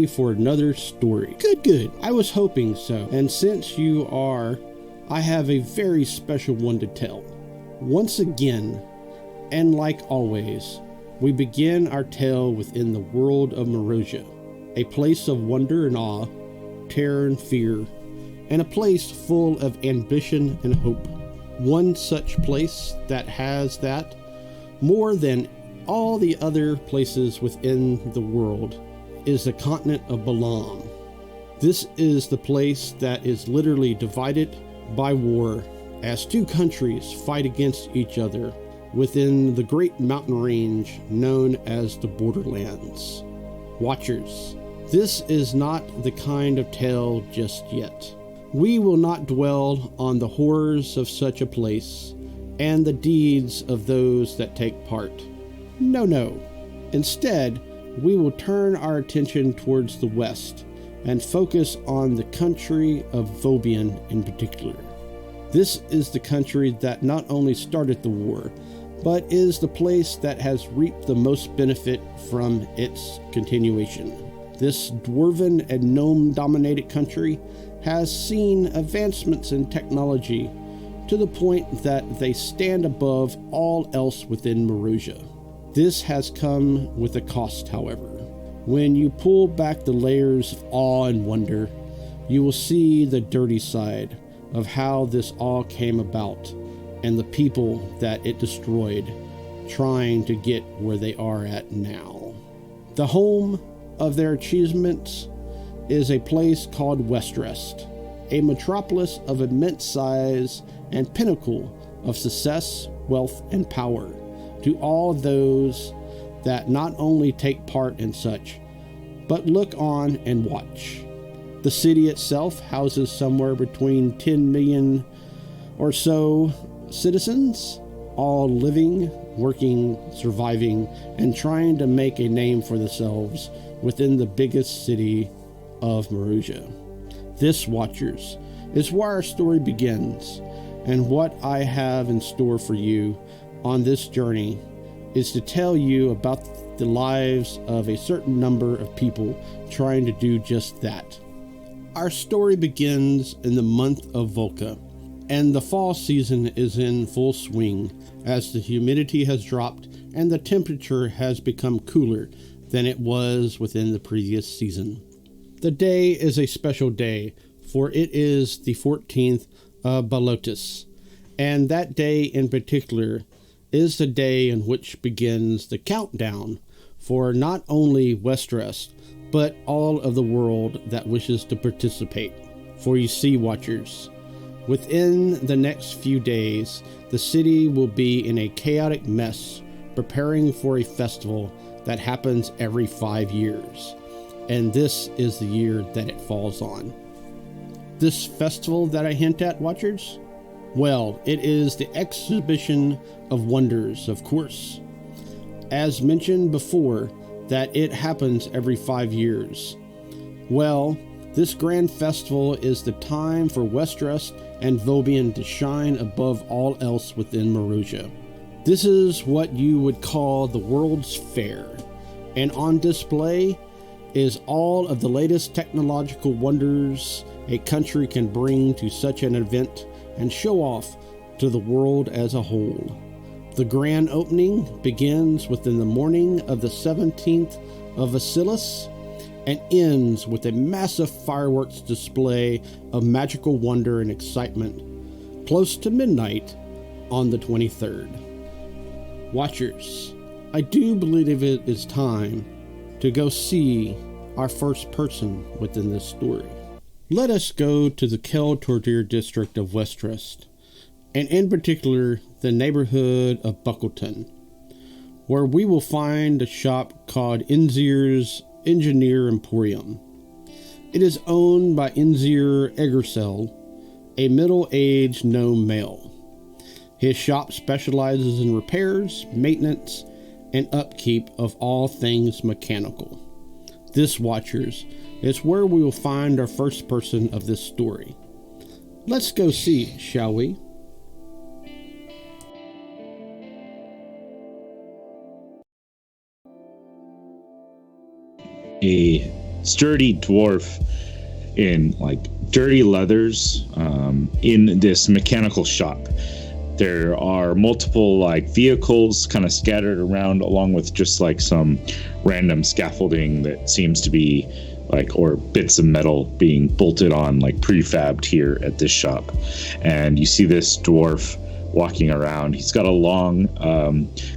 for another story. Good. I was hoping so. And since you are, I have a very special one to tell. Once again, and like always, we begin our tale within the world of Marozia, a place of wonder and awe, terror and fear, and a place full of ambition and hope. One such place that has that more than all the other places within the world is the continent of Balam. This is the place that is literally divided by war as two countries fight against each other within the great mountain range known as the Borderlands. Watchers, this is not the kind of tale just yet. We will not dwell on the horrors of such a place and the deeds of those that take part. No. Instead, we will turn our attention towards the west and focus on the country of Vobian in particular. This is the country that not only started the war, but is the place that has reaped the most benefit from its continuation. This dwarven and gnome-dominated country has seen advancements in technology to the point that they stand above all else within Marozia. This has come with a cost, however. When you pull back the layers of awe and wonder, you will see the dirty side of how this all came about and the people that it destroyed, trying to get where they are at now. The home of their achievements is a place called Westrest, a metropolis of immense size and pinnacle of success, wealth, and power to all those that not only take part in such, but look on and watch. The city itself houses somewhere between 10 million or so citizens, all living, working, surviving, and trying to make a name for themselves within the biggest city of Marozia. This, watchers, is where our story begins, and what I have in store for you on this journey is to tell you about the lives of a certain number of people trying to do just that. Our story begins in the month of Volca, and the fall season is in full swing as the humidity has dropped and the temperature has become cooler than it was within the previous season. The day is a special day, for it is the 14th of Balotis, and that day in particular is the day in which begins the countdown for not only Westrest, but all of the world that wishes to participate. For you see, watchers, within the next few days, the city will be in a chaotic mess, preparing for a festival that happens every 5 years. And this is the year that it falls on. This festival that I hint at, watchers? Well, it is the Exhibition of Wonders, of course. As mentioned before, that it happens every 5 years. Well, this grand festival is the time for Westrest and Vobian to shine above all else within Marozia. This is what you would call the World's Fair, and on display is all of the latest technological wonders a country can bring to such an event and show off to the world as a whole. The grand opening begins within the morning of the 17th of Vasilis and ends with a massive fireworks display of magical wonder and excitement close to midnight on the 23rd. Watchers, I do believe it is time to go see our first person within this story. Let us go to the Kiel district of Westrest, and in particular the neighborhood of Buckleton, where we will find a shop called Enzir's Engineer Emporium. It is owned by Enzir Eggersel, a middle-aged gnome male. His shop specializes in repairs, maintenance, and upkeep of all things mechanical. This, watchers, is where we will find our first person of this story. Let's go see, shall we? He sturdy dwarf in like dirty leathers in this mechanical shop. There are multiple like vehicles kind of scattered around, along with just like some random scaffolding that seems to be like, or bits of metal being bolted on, like prefabbed here at this shop. And you see this dwarf walking around. He's got a long,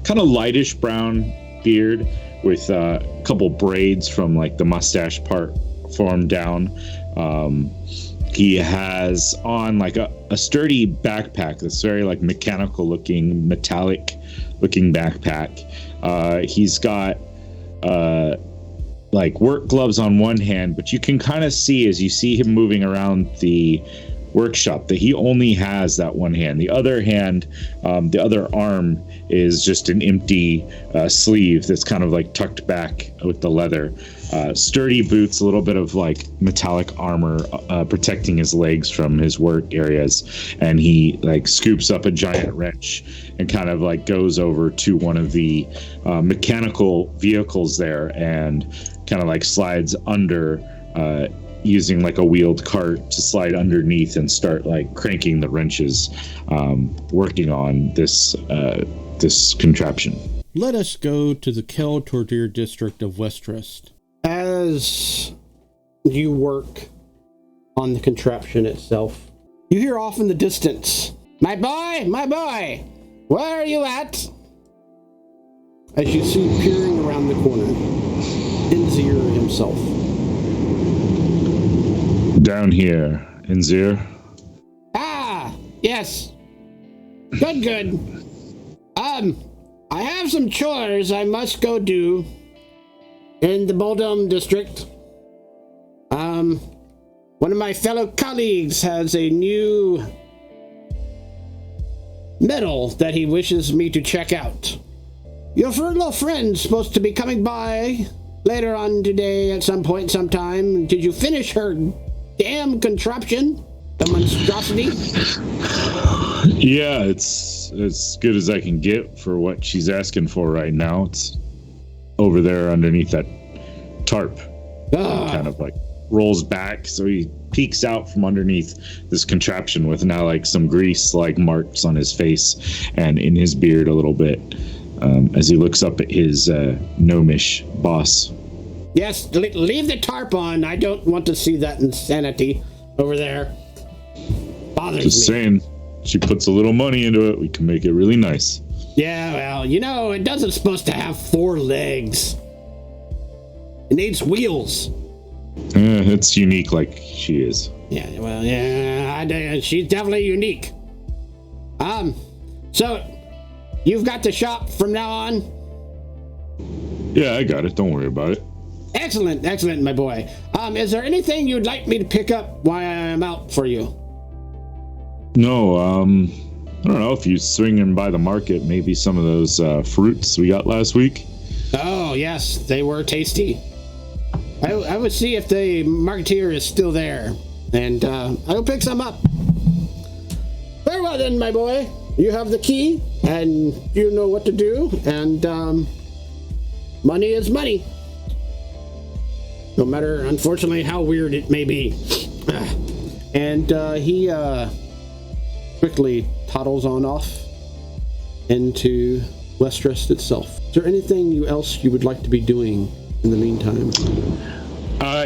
kind of lightish brown beard with a couple braids from like the mustache part formed down. He has on like a sturdy backpack that's very like mechanical looking, metallic looking backpack. He's got like work gloves on one hand, but you can kind of see as you see him moving around the workshop that he only has that one hand. The other hand, the other arm is just an empty sleeve that's kind of like tucked back with the leather. Sturdy boots, a little bit of like metallic armor protecting his legs from his work areas, and he like scoops up a giant wrench and kind of like goes over to one of the mechanical vehicles there and kind of like slides under, using like a wheeled cart to slide underneath and start like cranking the wrenches, working on this contraption. Let us go to the Kiel Torture District of Westrust. As you work on the contraption itself, you hear off in the distance, my boy, where are you at? As you see peering around the corner, Enzir himself. Down here, Enzir. Ah, yes. Good. I have some chores I must go do in the Boldum district. One of my fellow colleagues has a new medal that he wishes me to check out. Your little friend's supposed to be coming by later on today at some point sometime. Did you finish her damn contraption? The monstrosity? Yeah, it's as good as I can get for what she's asking for right now. It's over there underneath that tarp. Kind of like rolls back, so he peeks out from underneath this contraption with now like some grease like marks on his face and in his beard a little bit, as he looks up at his gnomish boss. Yes, leave the tarp on. I don't want to see that insanity over there. Bothers me. Just saying, she puts a little money into it, we can make it really nice. Yeah, well, you know, it doesn't supposed to have 4 legs. It needs wheels. It's unique like she is. Yeah, well, yeah, she's definitely unique. So, you've got the shop from now on? Yeah, I got it. Don't worry about it. Excellent, my boy. Is there anything you'd like me to pick up while I'm out for you? No, I don't know, if you swing in by the market, maybe some of those fruits we got last week. Oh, yes, they were tasty. I would see if the marketeer is still there, and I'll pick some up. Very well then, my boy. You have the key, and you know what to do, and money is money. No matter, unfortunately, how weird it may be. And he quickly toddles on off into Westrust itself. Is there anything else you would like to be doing in the meantime?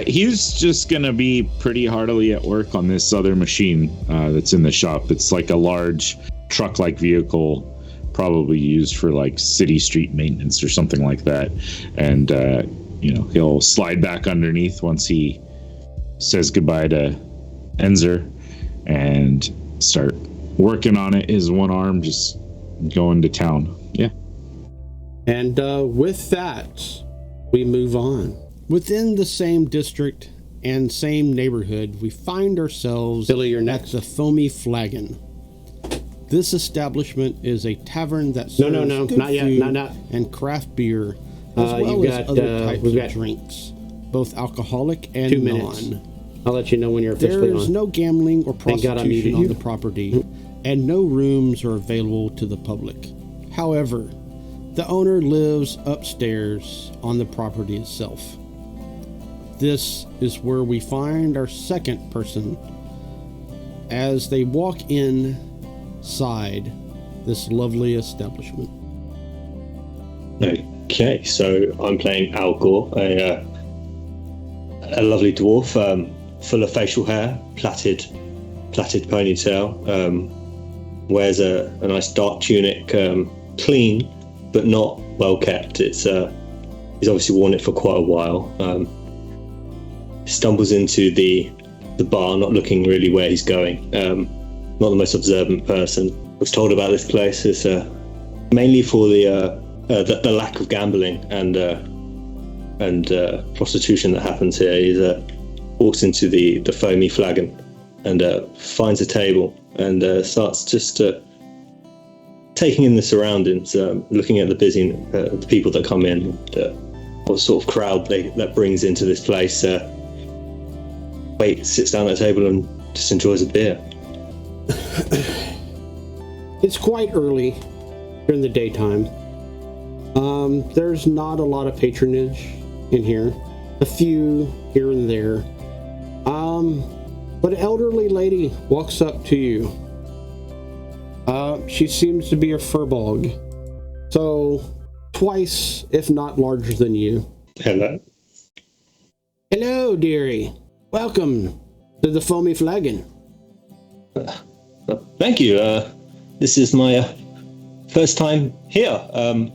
He's just gonna be pretty heartily at work on this other machine that's in the shop. It's like a large truck-like vehicle, probably used for like city street maintenance or something like that. And he'll slide back underneath once he says goodbye to Enzir and start working on it. His one arm just going to town. Yeah. And with that, we move on. Within the same district and same neighborhood, we find ourselves at the Foamy Flagon. This establishment is a tavern that serves good not yet, food not. and craft beer, as well as other types of drinks, both alcoholic and 2 minutes. non. I'll let you know when you're officially There is on. no gambling or Thank God I prostitution muted on you. the property, and no rooms are available to the public. However, the owner lives upstairs on the property itself. this is where we find our second person as they walk inside this lovely establishment. Okay, so I'm playing Al Gore, a lovely dwarf, full of facial hair, plaited ponytail, wears a nice dark tunic, clean but not well kept. It's he's obviously worn it for quite a while. Stumbles into the bar, not looking really where he's going. Not the most observant person. Was told about this place. It's mainly for the lack of gambling and prostitution that happens here. He walks into the foamy flagon and finds a table and starts just taking in the surroundings, looking at the people that come in, what sort of crowd that brings into this place. Sits down at a table and just enjoys a beer. It's quite early during the daytime. There's not a lot of patronage in here. A few here and there. But an elderly lady walks up to you. She seems to be a furbog. So, twice, if not larger than you. Hello. Hello, dearie. Welcome to the Foamy Flagon. Thank you. This is my first time here. I'm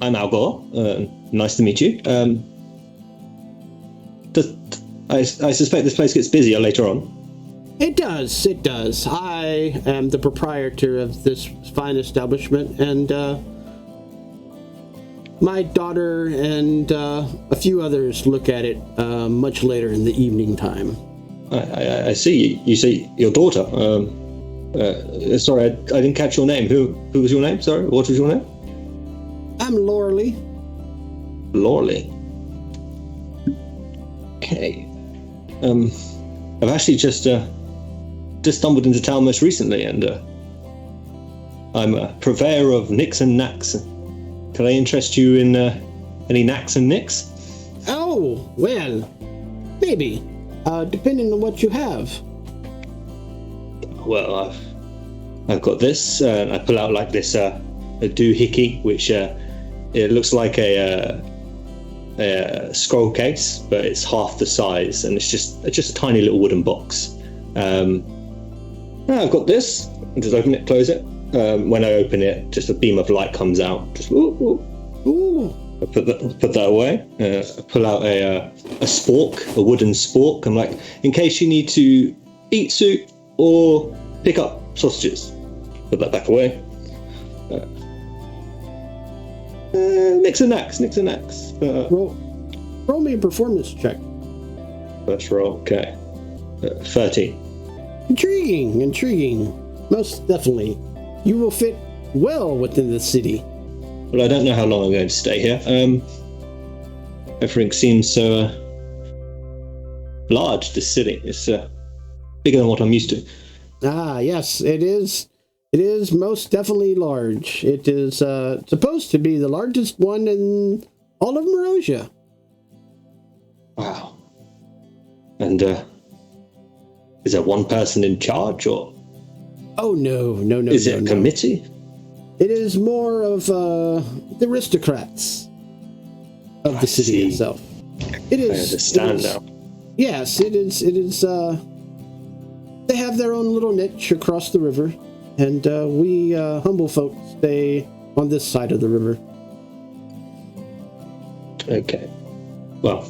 Al Gore. Nice to meet you. I suspect this place gets busier later on. It does. I am the proprietor of this fine establishment, and my daughter and a few others look at it much later in the evening time. I see. You say your daughter. Sorry, I didn't catch your name. Who was your name? Sorry, what was your name? I'm Lorley. Lorley. Okay. I've actually just stumbled into town most recently, and I'm a purveyor of nicks and knacks. Can I interest you in any knacks and nicks? Oh, well, maybe. Depending on what you have. Well, I've got this. I pull out like this a doohickey, which it looks like a scroll case, but it's half the size, and it's just a tiny little wooden box. I've got this. Just open it, close it. When I open it, just a beam of light comes out. Just ooh. I put that away. I pull out a spork, a wooden spork. I'm like, in case you need to eat soup or pick up sausages. Put that back away. Nicks and knacks. Roll me a performance check. First roll, okay. 13. Intriguing. Most definitely. You will fit well within the city. Well, I don't know how long I'm going to stay here. Everything seems so large, this city. It's bigger than what I'm used to. Ah, yes, it is. It is most definitely large. It is supposed to be the largest one in all of Morosia. Wow. And is there one person in charge, or? Oh, no. Is it a committee? It is more of the aristocrats of the city itself. It is. I understand now. Yes, it is. They have their own little niche across the river, and we humble folk stay on this side of the river. Okay. Well,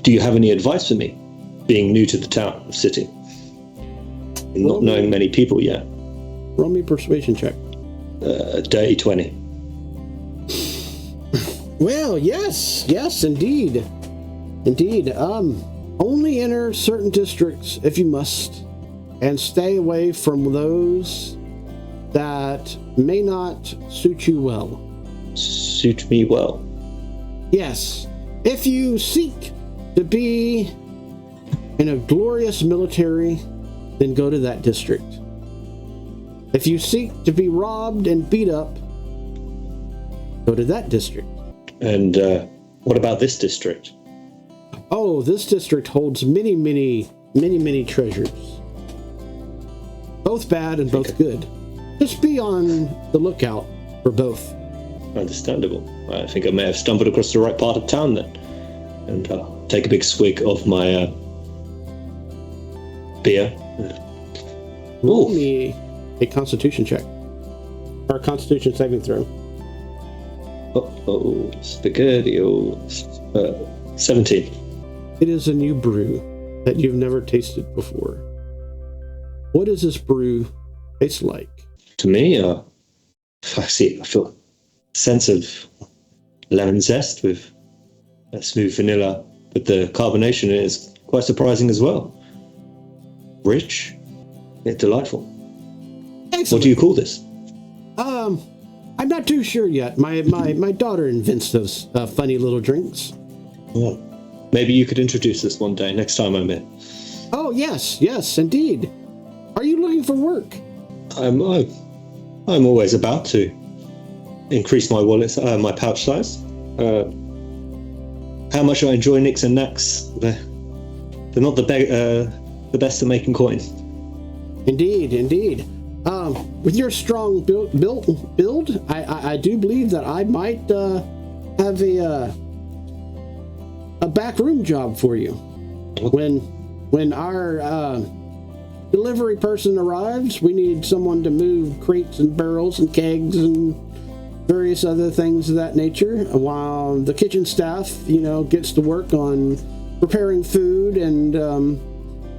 do you have any advice for me, being new to the town, city, and not knowing many people yet? Roll me a persuasion check. Dirty 20. Well, yes, indeed. Only enter certain districts if you must, and stay away from those that may not suit you well. Suit me well? Yes. If you seek to be in a glorious military, then go to that district. If you seek to be robbed and beat up, go to that district. And what about this district? Oh, this district holds many, many, many, many treasures. Both bad and both good. Just be on the lookout for both. Understandable. I think I may have stumbled across the right part of town then. And take a big swig of my beer. Roll me a constitution check. Or a constitution saving throw. Oh, spaghetti. 17. It is a new brew that you've never tasted before. What does this brew taste like? To me, I feel a sense of lemon zest with a smooth vanilla, but the carbonation is quite surprising as well. Rich, yet delightful. Excellent. What do you call this? I'm not too sure yet. My daughter invents those funny little drinks. Well, maybe you could introduce us one day, next time I'm in. Oh, yes, indeed. Are you looking for work? I'm always about to increase my wallet, my pouch size. How much I enjoy nicks and knacks. They're not the best at making coin. Indeed. With your strong build, I do believe that I might have a backroom job for you. When our delivery person arrives, we need someone to move crates and barrels and kegs and various other things of that nature, while the kitchen staff, gets to work on preparing food and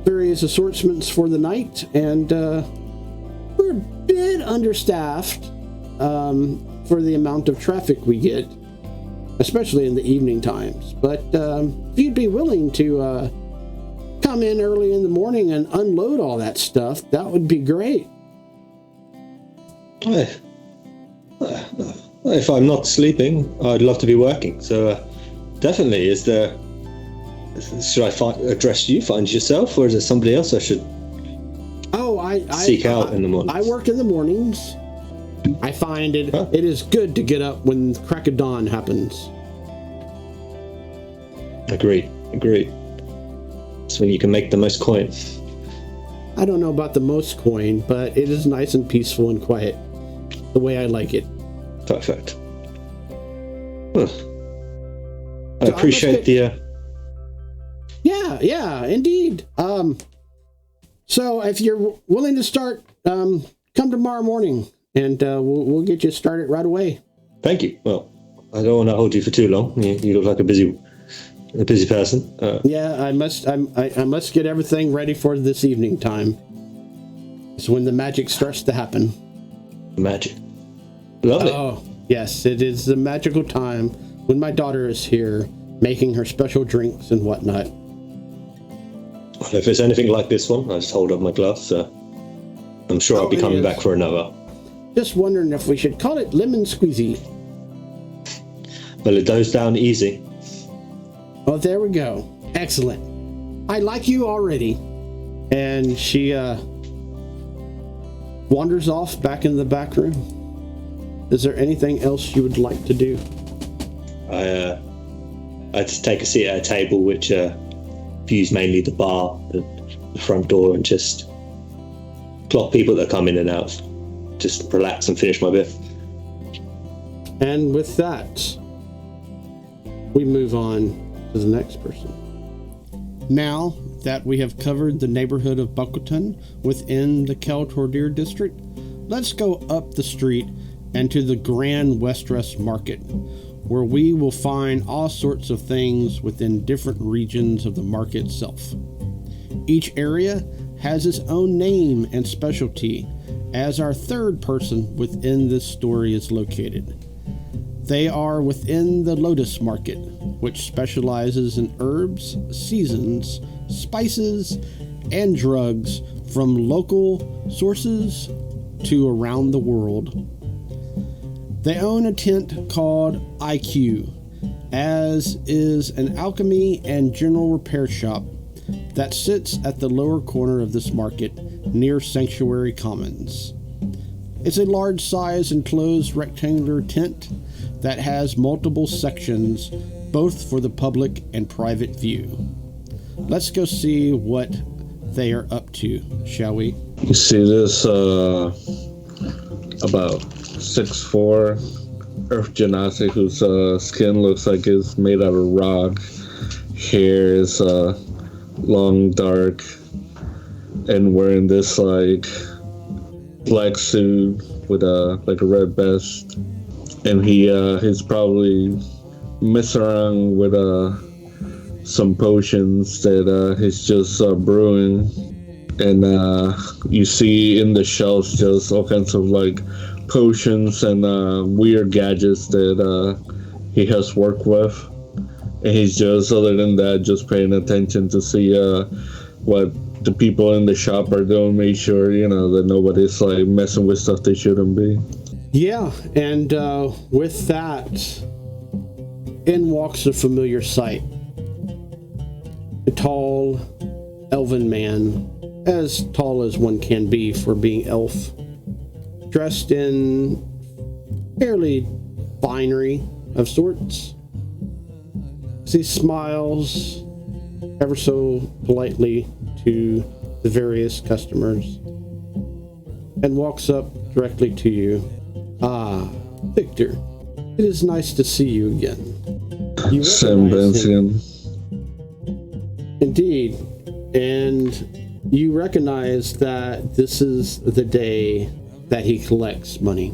various assortments for the night. And we're a bit understaffed for the amount of traffic we get, especially in the evening times. But if you'd be willing to come in early in the morning and unload all that stuff, that would be great. If I'm not sleeping, I'd love to be working. So definitely, should I address you, find yourself, or is there somebody else I should seek out in the morning? I work in the mornings. I find it is good to get up when crack of dawn happens. Agreed. It's when you can make the most coin. I don't know about the most coin, but it is nice and peaceful and quiet, the way I like it. Perfect. Well, I appreciate the... Yeah, indeed. So if you're willing to start, come tomorrow morning, and we'll get you started right away. Thank you. Well, I don't want to hold you for too long. You look like a busy person. Yeah, I must get everything ready for this evening time. It's when the magic starts to happen. Magic. Lovely. Oh, yes, it is the magical time when my daughter is here, making her special drinks and whatnot. Well, if it's anything like this one, I just hold up my glass. I'm sure I'll be coming back for another. Just wondering if we should call it lemon squeezy. Well, it goes down easy. Oh, there we go. Excellent. I like you already. And she wanders off back in the back room. Is there anything else you would like to do? I just take a seat at a table which views mainly the bar, the front door, and just clock people that come in and out. Just relax and finish my beer. And with that, we move on to the next person. Now that we have covered the neighborhood of Buckleton within the Kiel district, let's go up the street and to the Grand Westwest Market, where we will find all sorts of things within different regions of the market itself. Each area has its own name and specialty, as our third person within this story is located. They are within the Lotus Market, which specializes in herbs, seasons, spices, and drugs from local sources to around the world. They own a tent called IQ, as is an alchemy and general repair shop that sits at the lower corner of this market near Sanctuary Commons. It's a large size enclosed rectangular tent that has multiple sections both for the public and private view. Let's go see what they are up to, shall we? You see this about 6'4" Earth Genasi whose skin looks like it's made out of rock. Hair is long, dark, and wearing this like black suit with a red vest. And he's probably messing around with some potions that he's just brewing. And you see in the shelves just all kinds of like potions and weird gadgets that he has worked with. And he's just, other than that, just paying attention to see what the people in the shop are doing. Make sure, that nobody's like messing with stuff they shouldn't be. Yeah, and with that, in walks a familiar sight. A tall, elven man, as tall as one can be for being elf, dressed in fairly finery of sorts. As he smiles ever so politely to the various customers and walks up directly to you. Ah, Victor, it is nice to see you again. You Sam Benzion. Indeed, and you recognize that this is the day that he collects money.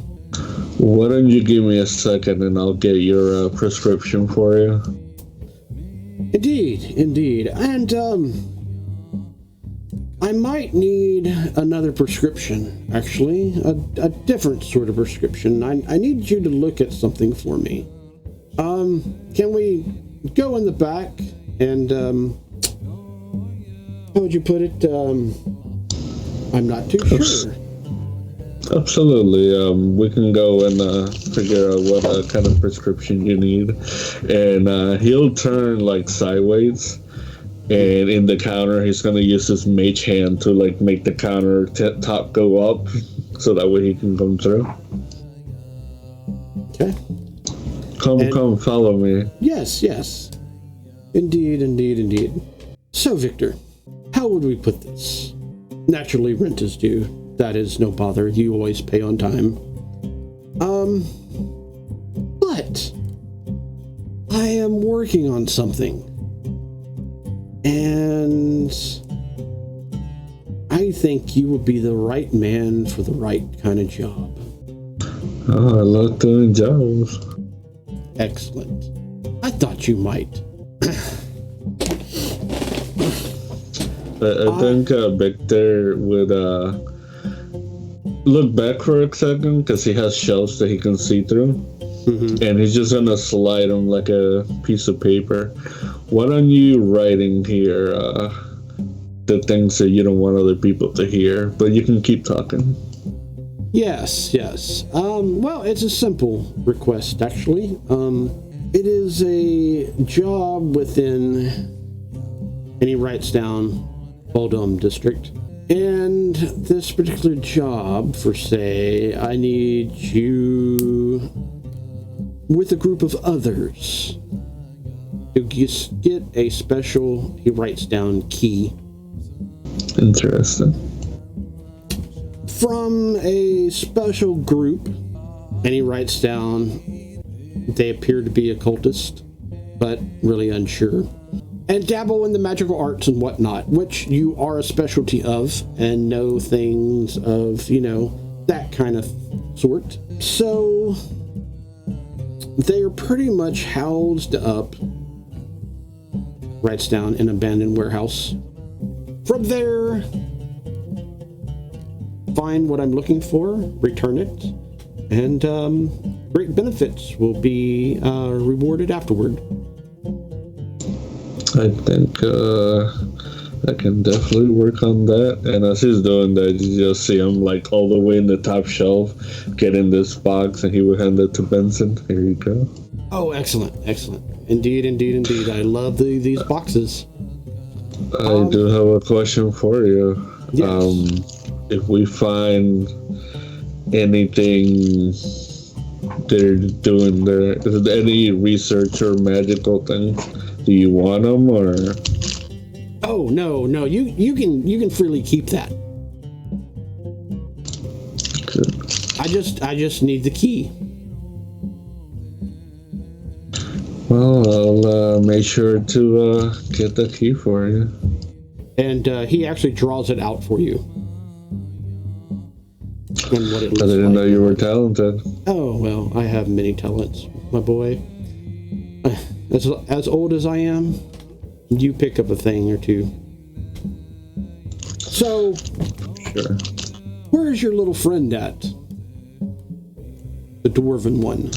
Why don't you give me a second and I'll get your prescription for you? Indeed, and I might need another prescription, actually, a different sort of prescription. I need you to look at something for me. Can we go in the back and, how would you put it? I'm not too sure. Absolutely. We can go and figure out what kind of prescription you need. And he'll turn like sideways. And in the counter, he's going to use his mage hand to like make the counter top go up. So that way he can come through. Okay. Come, follow me. Yes. Indeed. So, Victor, how would we put this? Naturally, rent is due. That is no bother. You always pay on time. But I am working on something. And I think you would be the right man for the right kind of job. Oh, I love doing jobs. Excellent. I thought you might. I think Victor would look back for a second because he has shelves that he can see through. Mm-hmm. And he's just gonna slide them like a piece of paper. Why don't you write in here the things that you don't want other people to hear, but you can keep talking. Yes. Well, it's a simple request, actually. It is a job within, and he writes down, Bodum District. And this particular job, for say, I need you with a group of others to get a special, he writes down, key. Interesting. From a special group, and he writes down, they appear to be occultist, but really unsure, and dabble in the magical arts and whatnot, which you are a specialty of and know things of, that kind of sort. So they are pretty much housed up, writes down, an abandoned warehouse. From there, find what I'm looking for, return it, and great benefits will be rewarded afterward. I think I can definitely work on that. And as he's doing that, you just see him like all the way in the top shelf, getting this box, and he will hand it to Benson. Here you go. Oh, excellent. Indeed. I love these boxes. I do have a question for you. Yes. If we find anything they're doing there? Is it any research or magical thing? Do you want them or? Oh no, you can freely keep that. Good. I just need the key. Well, I'll make sure to get the key for you. And he actually draws it out for you. And what it looks I didn't know like. you were talented. Oh well, I have many talents, my boy. As old as I am, you pick up a thing or two. So, Sure. where is your little friend at? The dwarven one.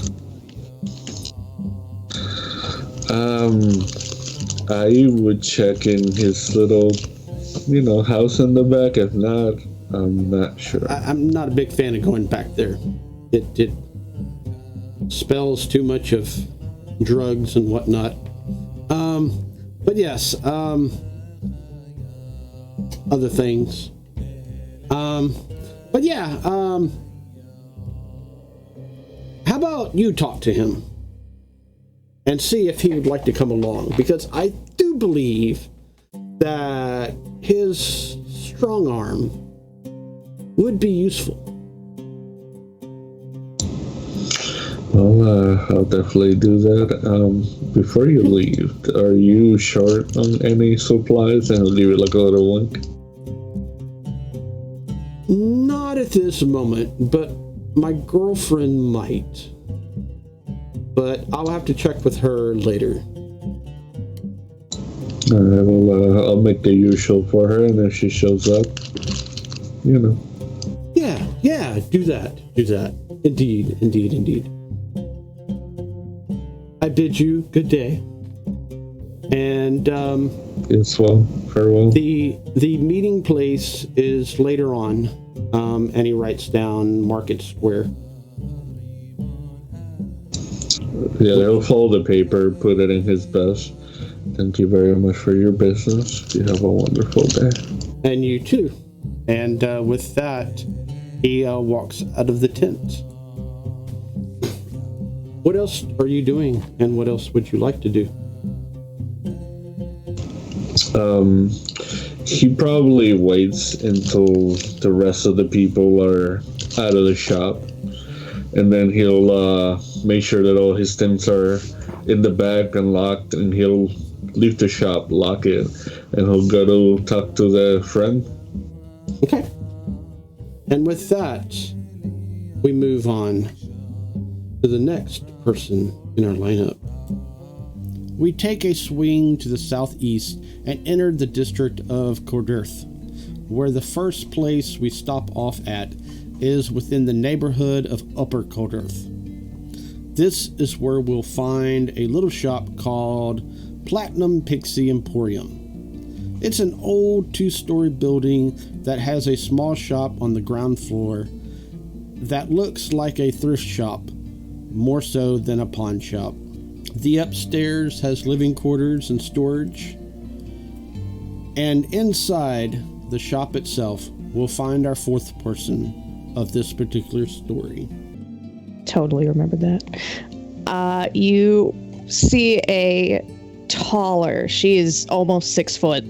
I would check in his little, house in the back. If not, I'm not sure. I'm not a big fan of going back there. It spells too much of drugs and whatnot. But yes, other things. But yeah, how about you talk to him and see if he would like to come along? Because I do believe that his strong arm would be useful. Well, I'll definitely do that. Before you leave, are you short on any supplies? And I'll give you like a little wink. Not at this moment, but my girlfriend might. But I'll have to check with her later. Alright, well, I'll make the usual for her, and if she shows up, Yeah, do that. Indeed. I bid you good day. And, yes, well, farewell. the meeting place is later on, and he writes down Market Square. Yeah, he'll fold the paper, put it in his vest. Thank you very much for your business. You have a wonderful day. And you too. And with that, he walks out of the tent. What else are you doing, and what else would you like to do? He probably waits until the rest of the people are out of the shop, and then he'll make sure that all his things are in the back and locked, and he'll leave the shop, lock it, and he'll go to talk to the friend. Okay. And with that, we move on to the next person in our lineup. We take a swing to the southeast and enter the district of Cordirth, where the first place we stop off at is within the neighborhood of Upper Cordirth. This is where we'll find a little shop called Platinum Pixie Emporium. It's an old 2-story building that has a small shop on the ground floor that looks like a thrift shop, more so than a pawn shop. The upstairs has living quarters and storage, and inside the shop itself, we'll find our fourth person of this particular story. Totally remember that. You see a taller, she is almost 6 foot,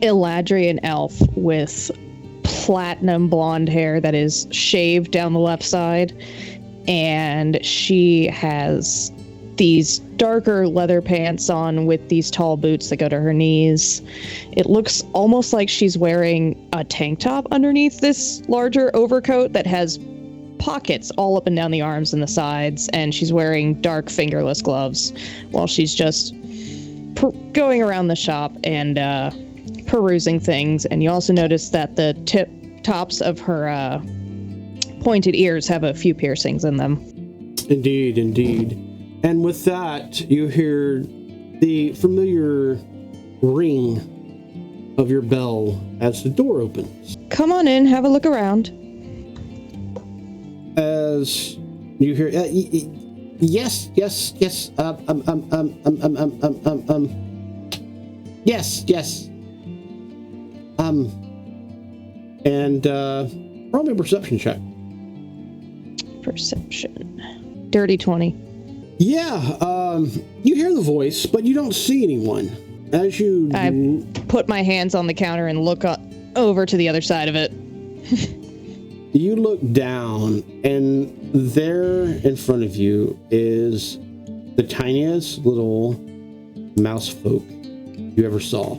Eladrian elf with platinum blonde hair that is shaved down the left side, and she has these darker leather pants on with these tall boots that go to her knees. It looks almost like she's wearing a tank top underneath this larger overcoat that has pockets all up and down the arms and the sides, and she's wearing dark fingerless gloves while she's just going around the shop and perusing things. And you also notice that the tops of her pointed ears have a few piercings in them. Indeed. And with that, you hear the familiar ring of your bell as the door opens. Come on in, have a look around. As you hear, yes. Yes. And roll me a perception check. perception. Dirty 20. Yeah, you hear the voice, but you don't see anyone. As you... I put my hands on the counter and look over to the other side of it. You look down, and there in front of you is the tiniest little mouse folk you ever saw.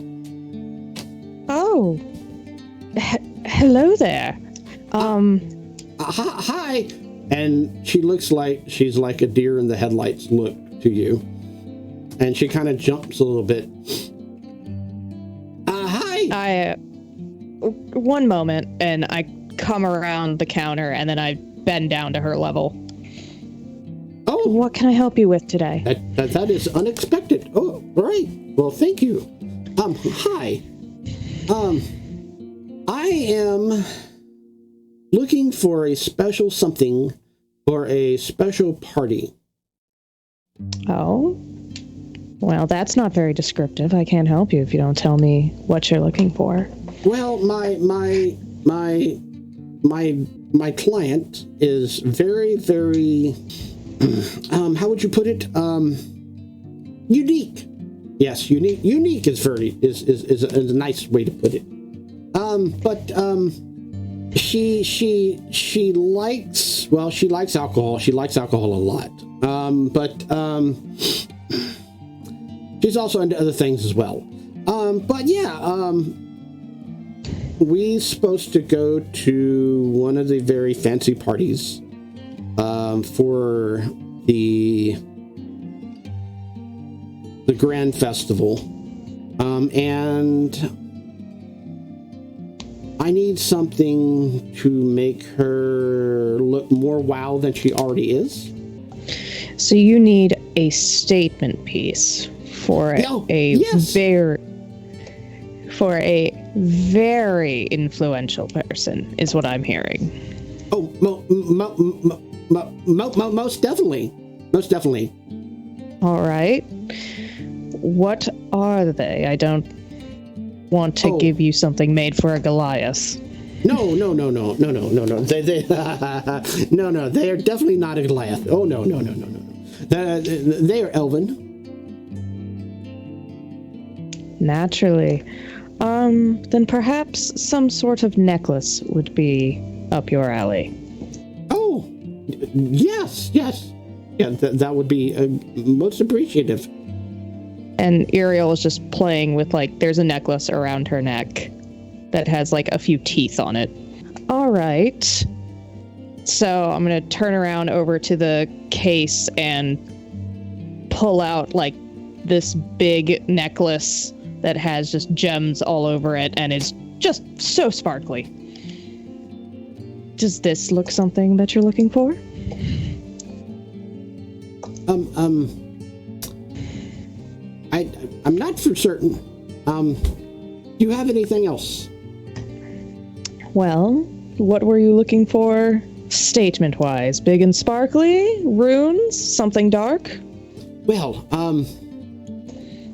Oh. Hello there. Hi. And she looks like she's like a deer in the headlights look to you. And she kind of jumps a little bit. Hi. One moment, and I come around the counter, and then I bend down to her level. Oh. What can I help you with today? That is unexpected. Oh, all right. Well, thank you. Hi. I am looking for a special something for a special party. Oh? Well, that's not very descriptive. I can't help you if you don't tell me what you're looking for. Well, my client is very, very, how would you put it? Unique. Yes, unique. Unique is a nice way to put it. She likes alcohol. She likes alcohol a lot. She's also into other things as well. We're supposed to go to one of the very fancy parties, for the Grand Festival. And I need something to make her look more wow than she already is. So you need a statement piece for a very influential person, is what I'm hearing. Oh, most definitely. Most definitely. All right. What are they? I don't want to give you something made for a Goliath. No. They they are definitely not a Goliath. Oh, no. They are elven. Naturally. Then perhaps some sort of necklace would be up your alley. Oh, yes. Yeah, that would be most appreciative. And Ariel is just playing with, there's a necklace around her neck that has, a few teeth on it. All right. So I'm going to turn around over to the case and pull out, this big necklace that has just gems all over it and is just so sparkly. Does this look something that you're looking for? I'm not for certain. Do you have anything else? Well, what were you looking for statement-wise? Big and sparkly? Runes? Something dark? Well,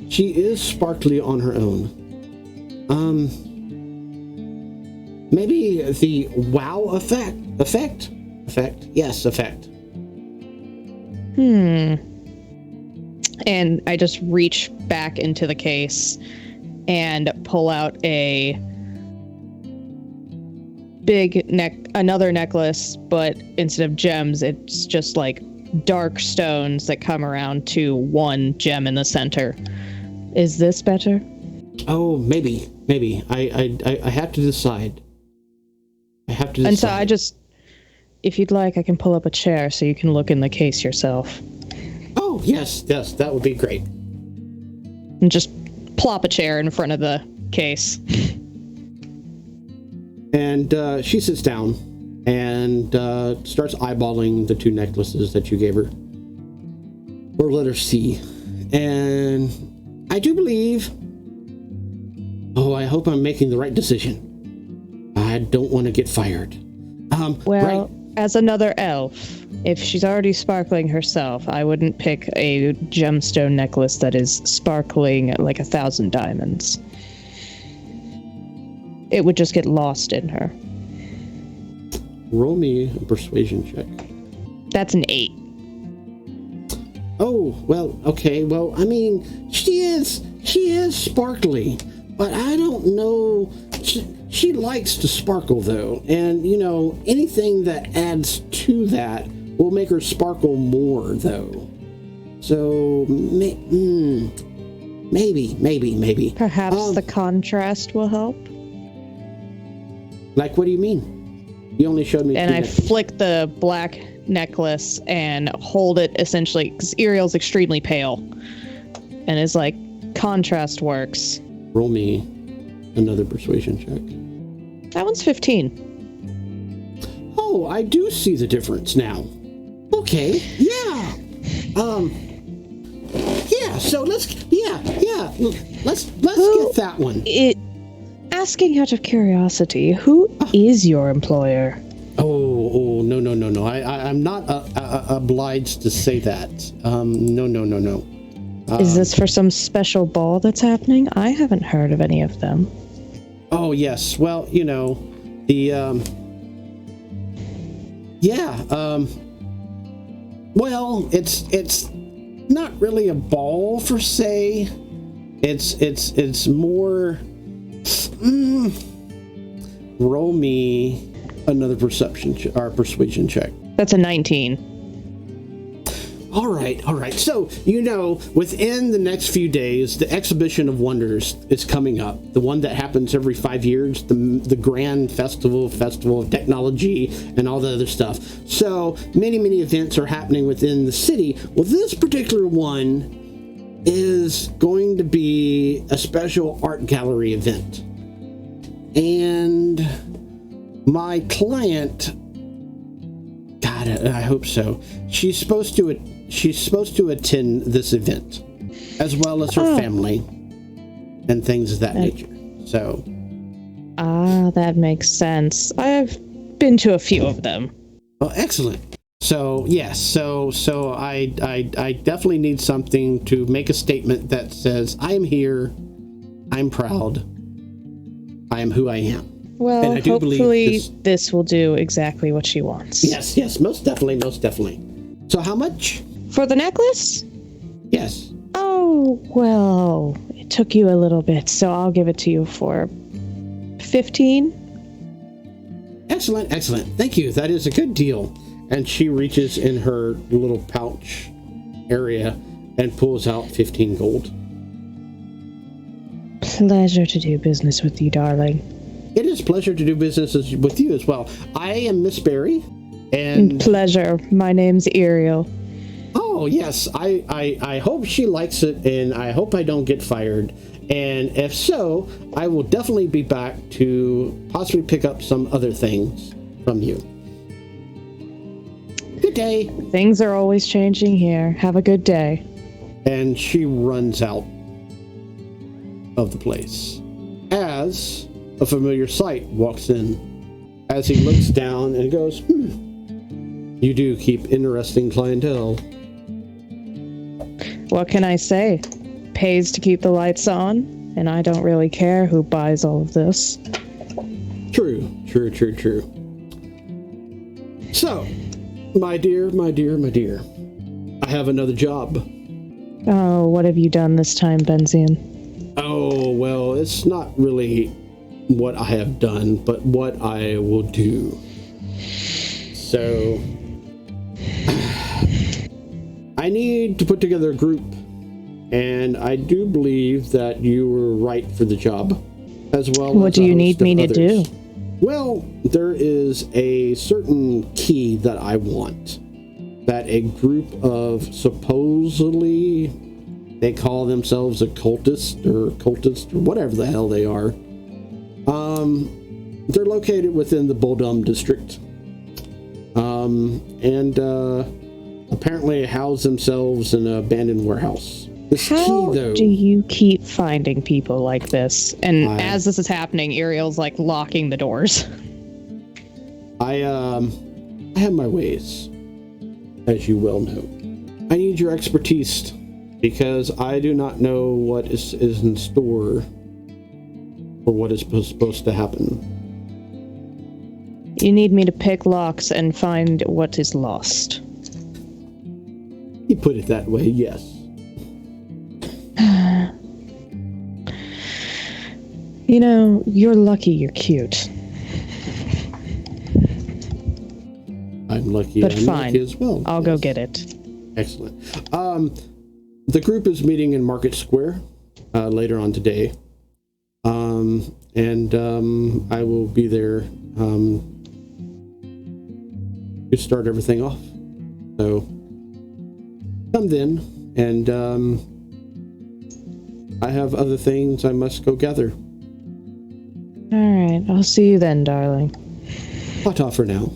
she is sparkly on her own. Maybe the wow effect? Yes, effect. And I just reach back into the case and pull out a another necklace, but instead of gems, it's just dark stones that come around to one gem in the center. Is this better? Oh, maybe. I have to decide. And so if you'd like, I can pull up a chair so you can look in the case yourself. Oh, yes, that would be great. And just plop a chair in front of the case. And she sits down and starts eyeballing the two necklaces that you gave her. Or let her see. And I do believe... Oh, I hope I'm making the right decision. I don't want to get fired. Right. As another elf, if she's already sparkling herself, I wouldn't pick a gemstone necklace that is sparkling like 1,000 diamonds. It would just get lost in her. Roll me a persuasion check. That's an 8. Oh, well, okay. Well, I mean, she is sparkly, but I don't know. She likes to sparkle, though. And, you know, anything that adds to that will make her sparkle more, though. So, maybe. Perhaps the contrast will help. Like, what do you mean? You only showed me. And I flick the black necklace and hold it essentially, because Ariel's extremely pale. And is like, contrast works. Roll me another persuasion check. That one's 15. Oh, I do see the difference now. Okay, yeah. Yeah, so let's get that one. Asking out of curiosity, who is your employer? Oh, no. I'm not obliged to say that. No. Is this for some special ball that's happening? I haven't heard of any of them. Oh, yes. Well, you know, well, it's not really a ball per se. It's more. Roll me another persuasion check. That's a 19. All right. So, you know, within the next few days, the Exhibition of Wonders is coming up. The one that happens every 5 years, the grand festival of technology and all the other stuff. So many events are happening within the city. Well, this particular one is going to be a special art gallery event. And my client, God, I hope so. She's supposed to attend this event, as well as her family and things of that nature. So, that makes sense. I've been to a few of them. Well, excellent. So yes, so I definitely need something to make a statement that says I am here, I'm proud, I am who I am. Well, and I do hopefully this will do exactly what she wants. Yes, most definitely. So how much? For the necklace? Yes. Oh, well, it took you a little bit, so I'll give it to you for 15. Excellent. Thank you. That is a good deal. And she reaches in her little pouch area and pulls out 15 gold. Pleasure to do business with you, darling. It is a pleasure to do business with you as well. I am Miss Berry, and pleasure. My name's Ariel. Oh yes, I hope she likes it, and I hope I don't get fired. And if so, I will definitely be back to possibly pick up some other things from you. Good day. Things are always changing here. Have a good day. And she runs out of the place as a familiar sight walks in. As he looks down and goes, you do keep interesting clientele. What can I say? Pays to keep the lights on, and I don't really care who buys all of this. True. So, my dear, I have another job. Oh, what have you done this time, Benzion? Oh, well, it's not really what I have done, but what I will do. So, I need to put together a group, and I do believe that you were right for the job, as well as what do you need me to do? Well, there is a certain key that I want, that a group of supposedly, they call themselves occultists or whatever the hell they are. They're located within the Boldum district. And apparently house themselves in an abandoned warehouse. This How key, though, do you keep finding people like this? And as this is happening, Ariel's like locking the doors. I have my ways, as you well know. I need your expertise, because I do not know what is in store or what is supposed to happen. You need me to pick locks and find what is lost. You put it that way, yes. You know, you're lucky you're cute. I'm lucky. But I'm fine, lucky as well. I'll go get it. Excellent. The group is meeting in Market Square later on today. I will be there to start everything off. So come then, and I have other things I must go gather. All right, I'll see you then, darling. Ta-ta for now.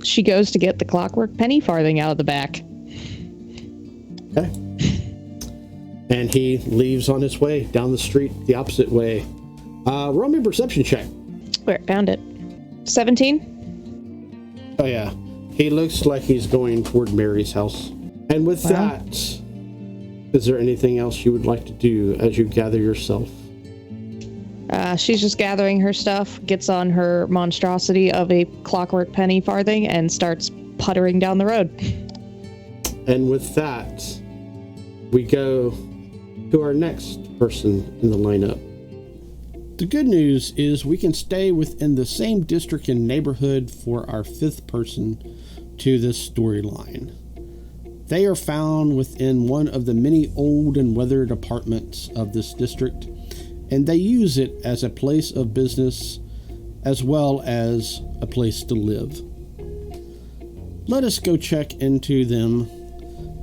She goes to get the clockwork penny farthing out of the back. Okay. And he leaves on his way down the street the opposite way. Roll me a perception check. Where? Found it. 17? Oh, yeah. He looks like he's going toward Mary's house. And with that, is there anything else you would like to do as you gather yourself? She's just gathering her stuff, gets on her monstrosity of a clockwork penny farthing, and starts puttering down the road. And with that, we go to our next person in the lineup. The good news is we can stay within the same district and neighborhood for our fifth person to this storyline. They are found within one of the many old and weathered apartments of this district, and they use it as a place of business as well as a place to live. Let us go check into them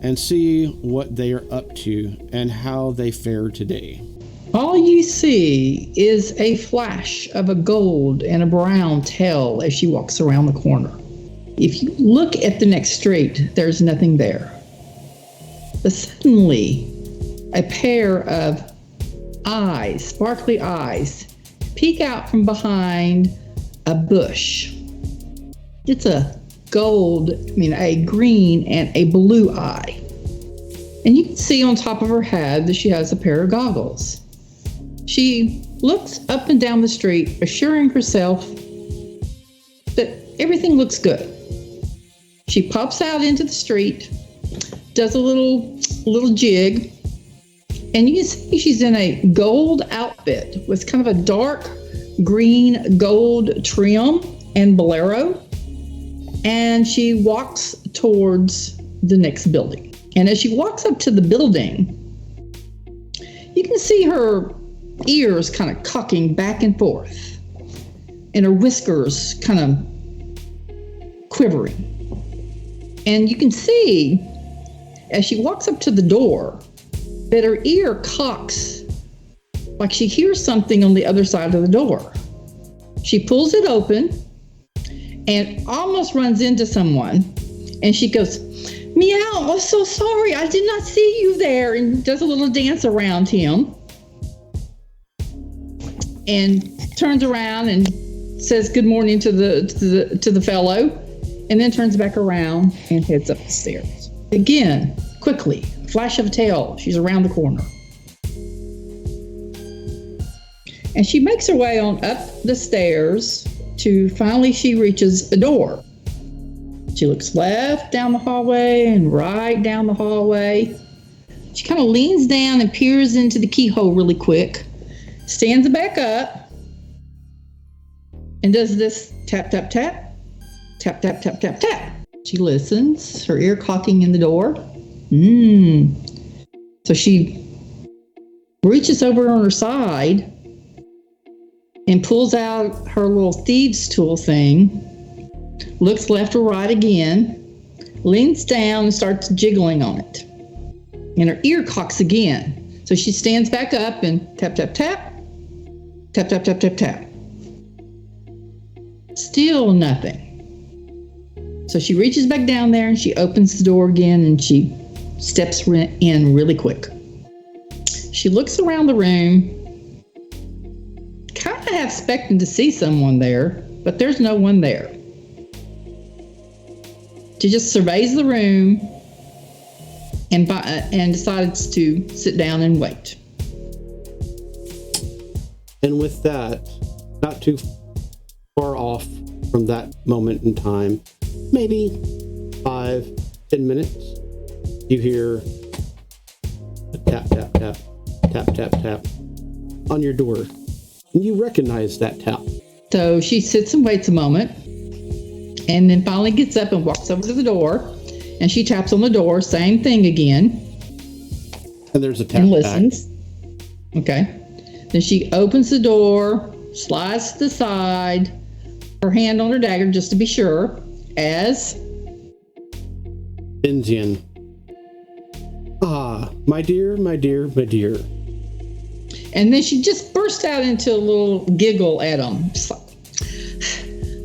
and see what they are up to and how they fare today. All you see is a flash of a gold and a brown tail as she walks around the corner. If you look at the next street, there's nothing there. But suddenly, a pair of eyes, sparkly eyes, peek out from behind a bush. It's a green and a blue eye. And you can see on top of her head that she has a pair of goggles. She looks up and down the street, assuring herself that everything looks good. She pops out into the street, does a little jig, and you can see she's in a gold outfit with kind of a dark green gold trim and bolero. And she walks towards the next building. And as she walks up to the building, you can see her ears kind of cocking back and forth and her whiskers kind of quivering. And you can see as she walks up to the door that her ear cocks like she hears something on the other side of the door. She pulls it open and almost runs into someone, and she goes, "Meow, I'm so sorry, I did not see you there," and does a little dance around him and turns around and says good morning to the fellow, and then turns back around and heads up the stairs. Again, quickly, flash of a tail, she's around the corner. And she makes her way on up the stairs to finally she reaches a door. She looks left down the hallway and right down the hallway. She kind of leans down and peers into the keyhole really quick, stands back up, and does this tap, tap, tap, tap, tap, tap, tap, tap. She listens, her ear cocking in the door. So she reaches over on her side and pulls out her little thieves tool thing, looks left or right again, leans down and starts jiggling on it. And her ear cocks again. So she stands back up and tap, tap, tap, tap, tap, tap, tap, tap. Still nothing. So she reaches back down there and she opens the door again and she steps in really quick. She looks around the room, kind of half expecting to see someone there, but there's no one there. She just surveys the room and decides to sit down and wait. And with that, not too far off from that moment in time, maybe 5-10 minutes, you hear a tap, tap, tap, tap, tap, tap on your door. And you recognize that tap. So she sits and waits a moment, and then finally gets up and walks over to the door, and she taps on the door, same thing again. And there's a tap and back. listens. Okay. Then she opens the door, slides to the side, her hand on her dagger just to be sure, as Benzion. Ah, my dear, my dear, my dear. and then she just burst out into a little giggle at him. Just like,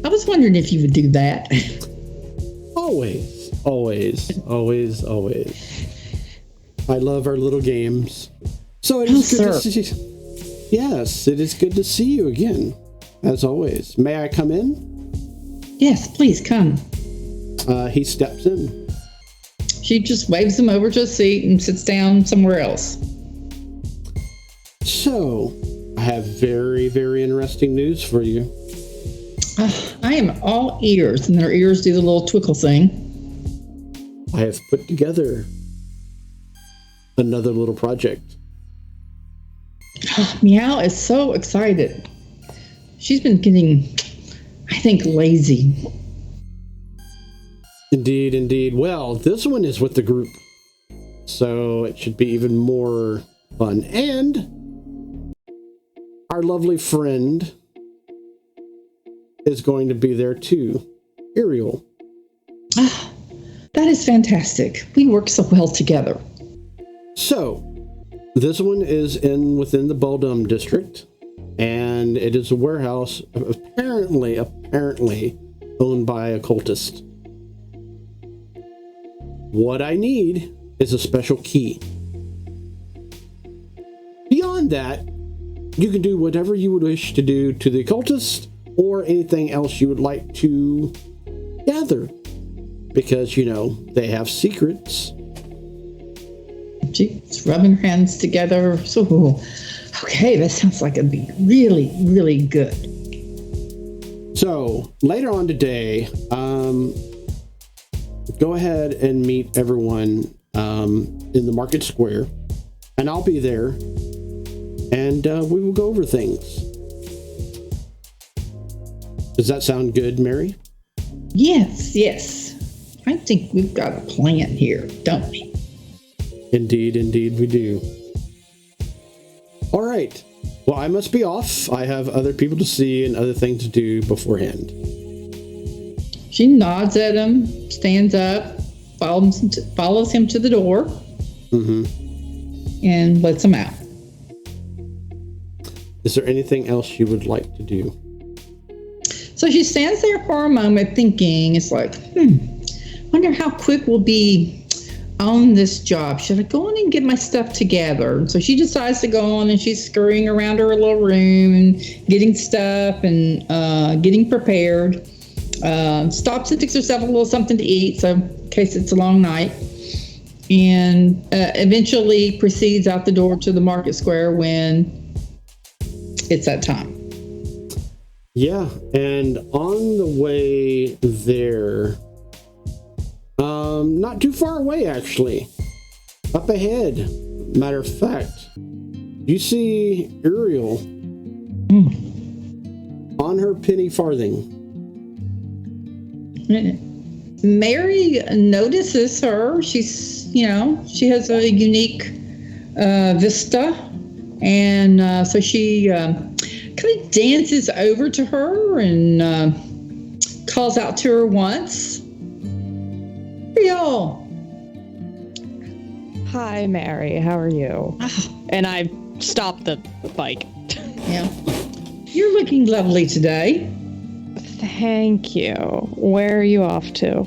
I was wondering if you would do that. Always, always, always, always. I love our little games. So it is good to see you. Yes, it is good to see you again, as always. May I come in? Yes, please come. He steps in. She just waves him over to a seat and sits down somewhere else. So, I have very, very interesting news for you. I am all ears, and their ears do the little twinkle thing. I have put together another little project. Meow is so excited. She's been getting, I think, lazy. Indeed, indeed. Well, this one is with the group, so it should be even more fun. And our lovely friend is going to be there too, Ariel. That is fantastic. We work so well together. So, this one is within the Beldum district, and it is a warehouse apparently owned by a cultist. What I need is a special key. Beyond that, you can do whatever you would wish to do to the occultist or anything else you would like to gather. Because, they have secrets. She's rubbing her hands together. So, okay, that sounds like it'd be really, really good. So, later on today, go ahead and meet everyone in the market square, and I'll be there, and we will go over things. Does that sound good, Mary? Yes, yes. I think we've got a plan here, don't we? Indeed, indeed we do. All right. Well, I must be off. I have other people to see and other things to do beforehand. She nods at him, stands up, follows him to the door, and lets him out. Is there anything else you would like to do? So she stands there for a moment thinking, it's like, wonder how quick we'll be on this job. Should I go in and get my stuff together? So she decides to go on, and she's scurrying around her little room and getting stuff and getting prepared. Stops and takes herself a little something to eat, so in case it's a long night. And eventually proceeds out the door to the market square when it's that time. Yeah, and on the way there, not too far away actually, up ahead, matter of fact, you see Ariel on her penny farthing. Mary notices her. She's, she has a unique vista, and so she kind of dances over to her and calls out to her once. Ariel. Hi, Mary. How are you? And I stopped the bike. Yeah. You're looking lovely today. Thank you. Where are you off to?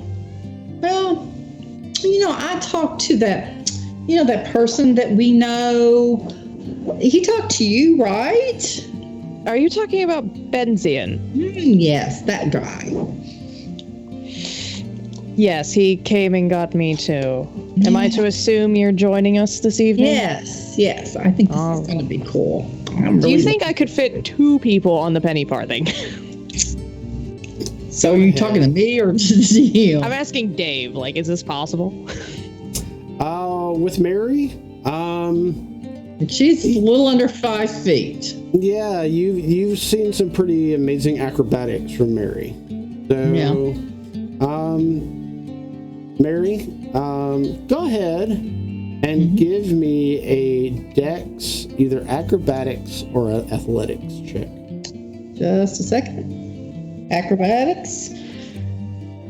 Well, I talked to that, that person that we know. He talked to you, right? Are you talking about Benzion? Yes, that guy. Yes, he came and got me too. Am I to assume you're joining us this evening? Yes. I think this is going to be cool. Do you think I could fit 2 people on the penny farthing? So are you talking to me or to him? I'm asking Dave, is this possible? With Mary, And she's a little under 5 feet. yeah, you've seen some pretty amazing acrobatics from Mary. So, Yeah. Mary, go ahead and give me a Dex, either acrobatics or athletics check. Just a second. Acrobatics.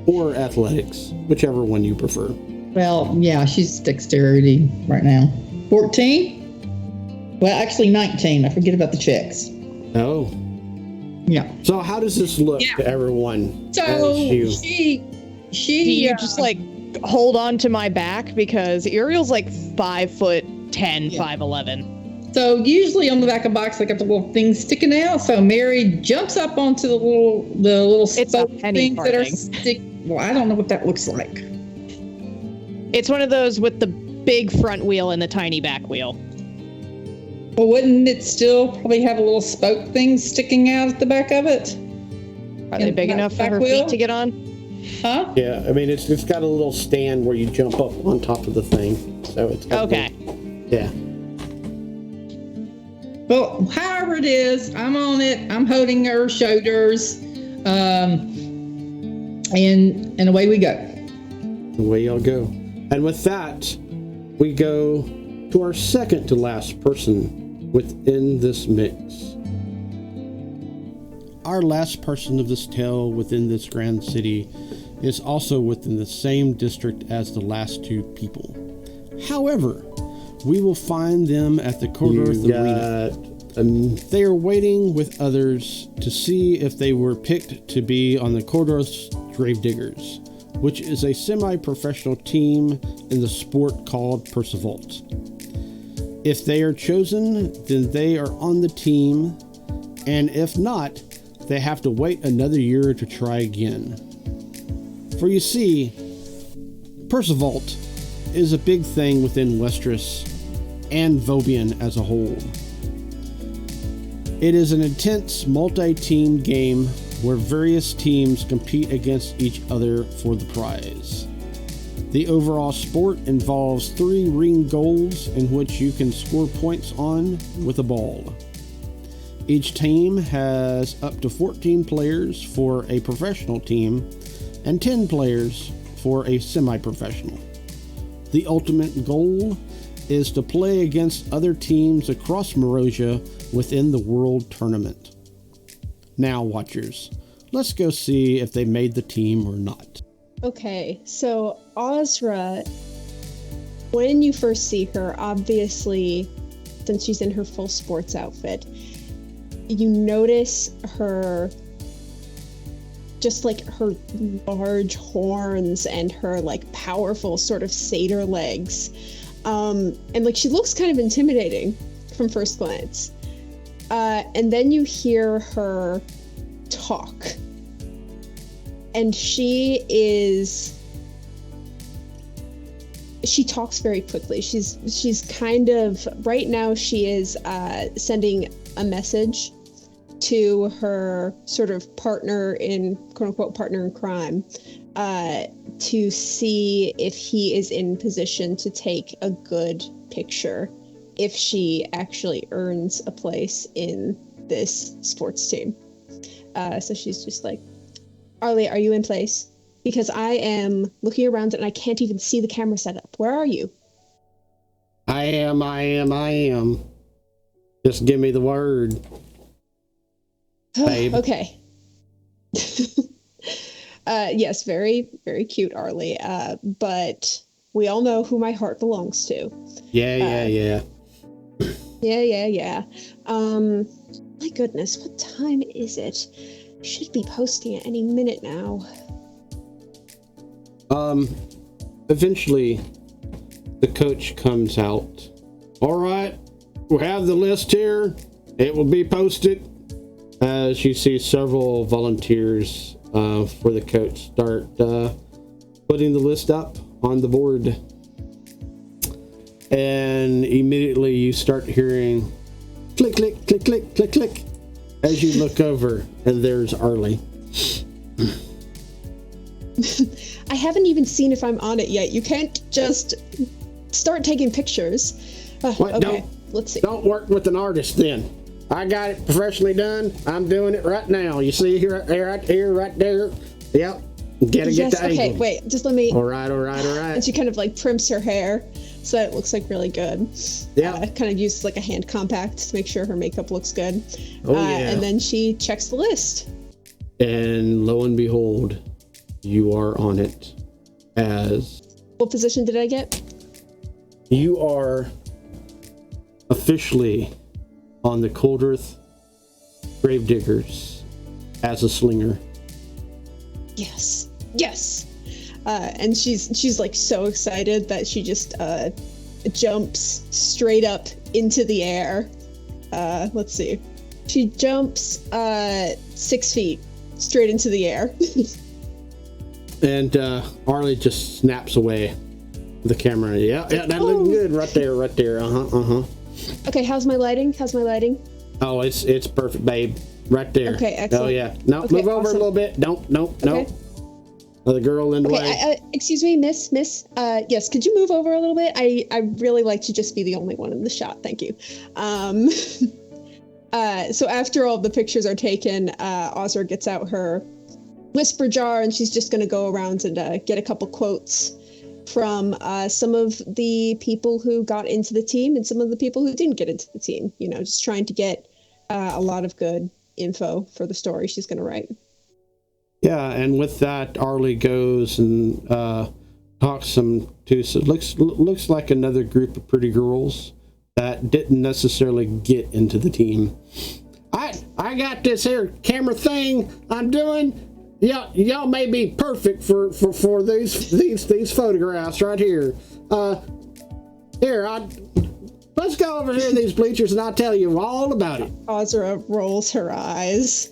Or athletics, whichever one you prefer. Well, yeah, she's dexterity right now. 14? Well, actually 19. I forget about the checks. Oh. Yeah. So how does this look Yeah. to everyone? So as you... she Do you just like hold on to my back because Uriel's like 5'10", Yeah. 5'11". So usually on the back of box, they got the little things sticking out. So Mary jumps up onto the little It's a spoke penny things that are farthing. Well, I don't know what that looks like. It's one of those with the big front wheel and the tiny back wheel. Well, wouldn't it still probably have a little spoke thing sticking out at the back of it? Are they And big back- enough for back her wheel? feet to get on? Huh? Yeah, I mean, it's got a little stand where you jump up on top of the thing. So it's got Okay. yeah. Well, however it is, I'm on it. I'm holding her shoulders. And away we go. Away y'all go. And with that, we go to our second to last person within this mix. Our last person of this tale within this grand city is also within the same district as the last two people. However, we will find them at the Cordorth Arena. They are waiting with others to see if they were picked to be on the Cordorth's Gravediggers, which is a semi-professional team in the sport called Persevault. If they are chosen, then they are on the team, and if not, they have to wait another year to try again. For you see, Persevault is a big thing within Westeros and Vobian as a whole. It is an intense multi-team game where various teams compete against each other for the prize. The overall sport involves 3 ring goals in which you can score points on with a ball. Each team has up to 14 players for a professional team and 10 players for a semi-professional. The ultimate goal is to play against other teams across Morosia within the World Tournament. Now, watchers, let's go see if they made the team or not. Okay, so Ozra, when you first see her, obviously, since she's in her full sports outfit, you notice her, just like her large horns and her like powerful sort of satyr legs. And like she looks kind of intimidating from first glance. And then you hear her talk. And she talks very quickly. She's kind of, right now she is sending a message to her sort of partner in, quote unquote, partner in crime, to see if he is in position to take a good picture if she actually earns a place in this sports team. So she's just like, Arlie, are you in place? Because I am looking around and I can't even see the camera setup. Where are you? I am. Just give me the word. Babe. Okay. Yes, very, very cute, Arlie. But we all know who my heart belongs to. Yeah. Yeah. My goodness, what time is it? Should be posting it any minute now. Eventually, the coach comes out. All right, we have the list here. It will be posted. As you see several volunteers for the coach start putting the list up on the board. And immediately you start hearing click, click, click, click, click, click. As you look over, and there's Arlie. I haven't even seen if I'm on it yet. You can't just start taking pictures. What? Okay, let's see. Don't work with an artist then. I got it professionally done. I'm doing it right now. You see here, right here, right there. Yep. Gotta get the angle. Okay, wait, just let me. All right. And she kind of like primps her hair so that it looks like really good. Yeah. Kind of uses like a hand compact to make sure her makeup looks good. Oh, yeah. And then she checks the list. And lo and behold, you are on it as... What position did I get? You are officially on the Cold Earth Gravediggers as a slinger. Yes. And she's like so excited that she just jumps straight up into the air. Let's see. She jumps 6 feet straight into the air. And Arlie just snaps away the camera. Yeah, that looking good right there. Okay, how's my lighting? Oh, it's perfect, babe. Right there. Okay, excellent. Oh yeah. No, Okay, move over awesome. a little bit. Don't. Okay. The girl in the way. Okay, excuse me, miss. Yes, could you move over a little bit? I really like to just be the only one in the shot. Thank you. So after all the pictures are taken, Ozra gets out her whisper jar and she's just going to go around and get a couple quotes from some of the people who got into the team and some of the people who didn't get into the team. You know, just trying to get a lot of good info for the story she's going to write. Yeah, and with that, Arlie goes and talks to so looks like another group of pretty girls that didn't necessarily get into the team. I got this here camera thing I'm doing. Yeah, y'all may be perfect for these photographs right here. Let's go over here to these bleachers and I'll tell you all about it. Ozra rolls her eyes.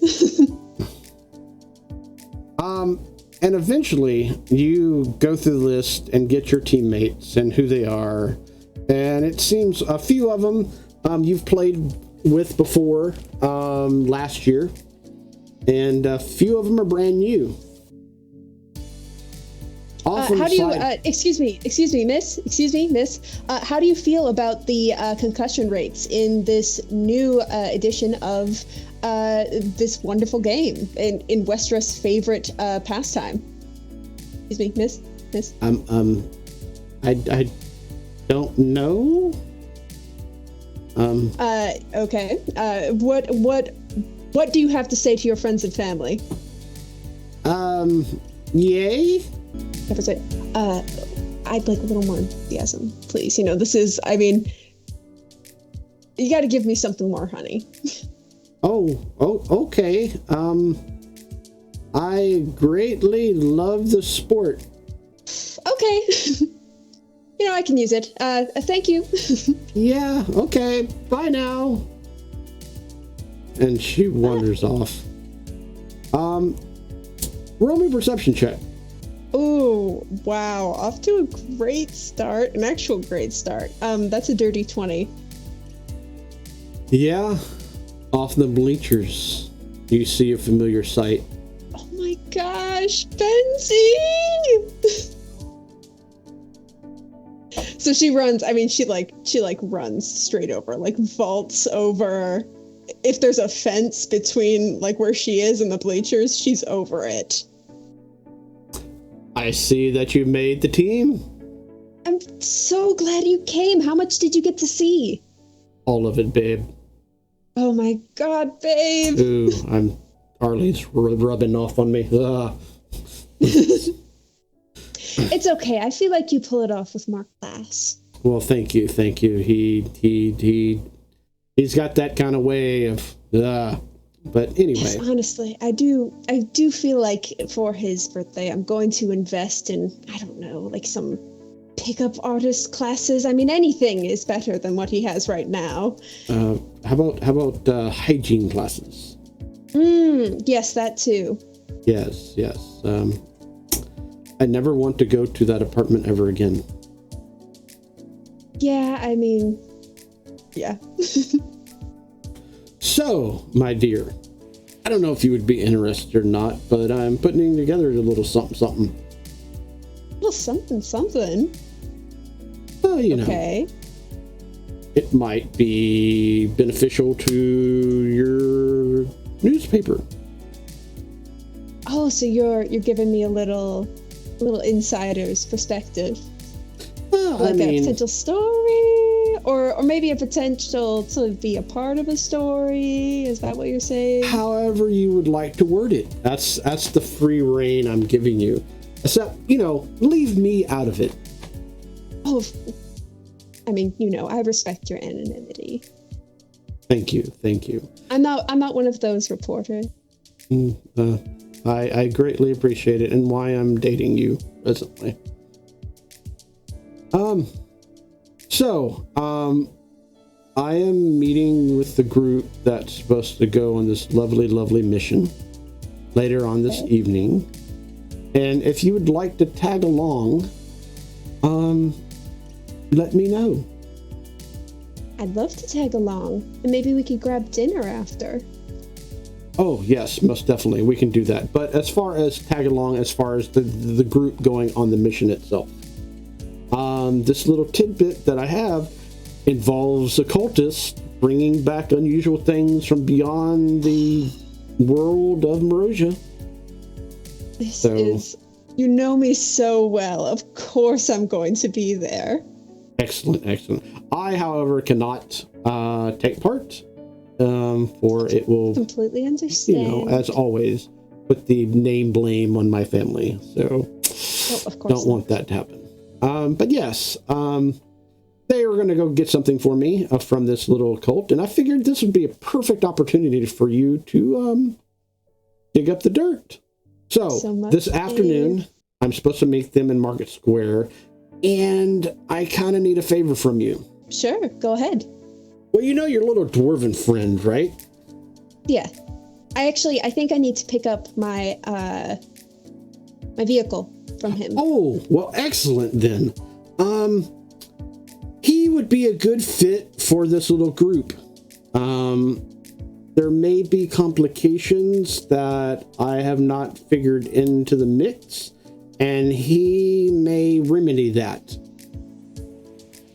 And eventually you go through the list and get your teammates and who they are. And it seems a few of them you've played with before last year. And a few of them are brand new. How do you, excuse me, miss. How do you feel about the concussion rates in this new edition of this wonderful game in Westeros' favorite pastime? Excuse me, miss. I don't know. Okay. What do you have to say to your friends and family? Yay. I'd like a little more enthusiasm, please. You know, this is, I mean, you got to give me something more, honey. Oh, okay. I greatly love the sport. Okay. You know, I can use it. Thank you. Yeah, okay. Bye now. And she wanders off. Roll me a perception check. Oh, wow. Off to a great start. An actual great start. That's a dirty 20. Yeah. Off the bleachers, you see a familiar sight. Oh my gosh, Benzion! So she runs, I mean, she runs straight over, like vaults over. If there's a fence between like where she is and the bleachers, she's over it. I see that you made the team. I'm so glad you came. How much did you get to see? All of it, babe. Oh my god, babe. Ooh, Arlie's rubbing off on me. It's okay. I feel like you pull it off with more class. Well, thank you. He's got that kind of way of but anyway. Yes, honestly, I do feel like for his birthday I'm going to invest in, I don't know, like some pickup artist classes. I mean, anything is better than what he has right now. How about hygiene classes? Yes, that too. Yes. I never want to go to that apartment ever again. Yeah, I mean, yeah. So, my dear, I don't know if you would be interested or not, but I'm putting together a little something. Well, something. Oh, you know, Okay. it might be beneficial to your newspaper. Oh, so you're giving me a little insider's perspective. Well, Like I mean, a potential story, or maybe a potential to be a part of a story. Is that what you're saying? however you would like to word it. That's the free reign I'm giving you. Except, you know, leave me out of it. Oh, I mean, you know, I respect your anonymity. Thank you. I'm not one of those reporters. I greatly appreciate it, and why I'm dating you presently. I am meeting with the group that's supposed to go on this lovely mission later on this evening. And if you would like to tag along, let me know. I'd love to tag along, and maybe we could grab dinner after. Oh, yes, most definitely. We can do that. But as far as tag along, as far as the group going on the mission itself, this little tidbit that I have involves occultists bringing back unusual things from beyond the world of Marosia. This is... You know me so well. Of course I'm going to be there. Excellent. I, however, cannot take part, for it will... Completely understand. You know, as always, put the name blame on my family. So, of course don't want that to happen. But yes, they were going to go get something for me from this little cult, and I figured this would be a perfect opportunity for you to dig up the dirt. So this afternoon, I'm supposed to meet them in Market Square, and I kind of need a favor from you. Sure, go ahead. Well, you know your little dwarven friend, right? Yeah. I think I need to pick up my my vehicle from him. Oh, well, excellent then. He would be a good fit for this little group. There may be complications that I have not figured into the mix, and he may remedy that.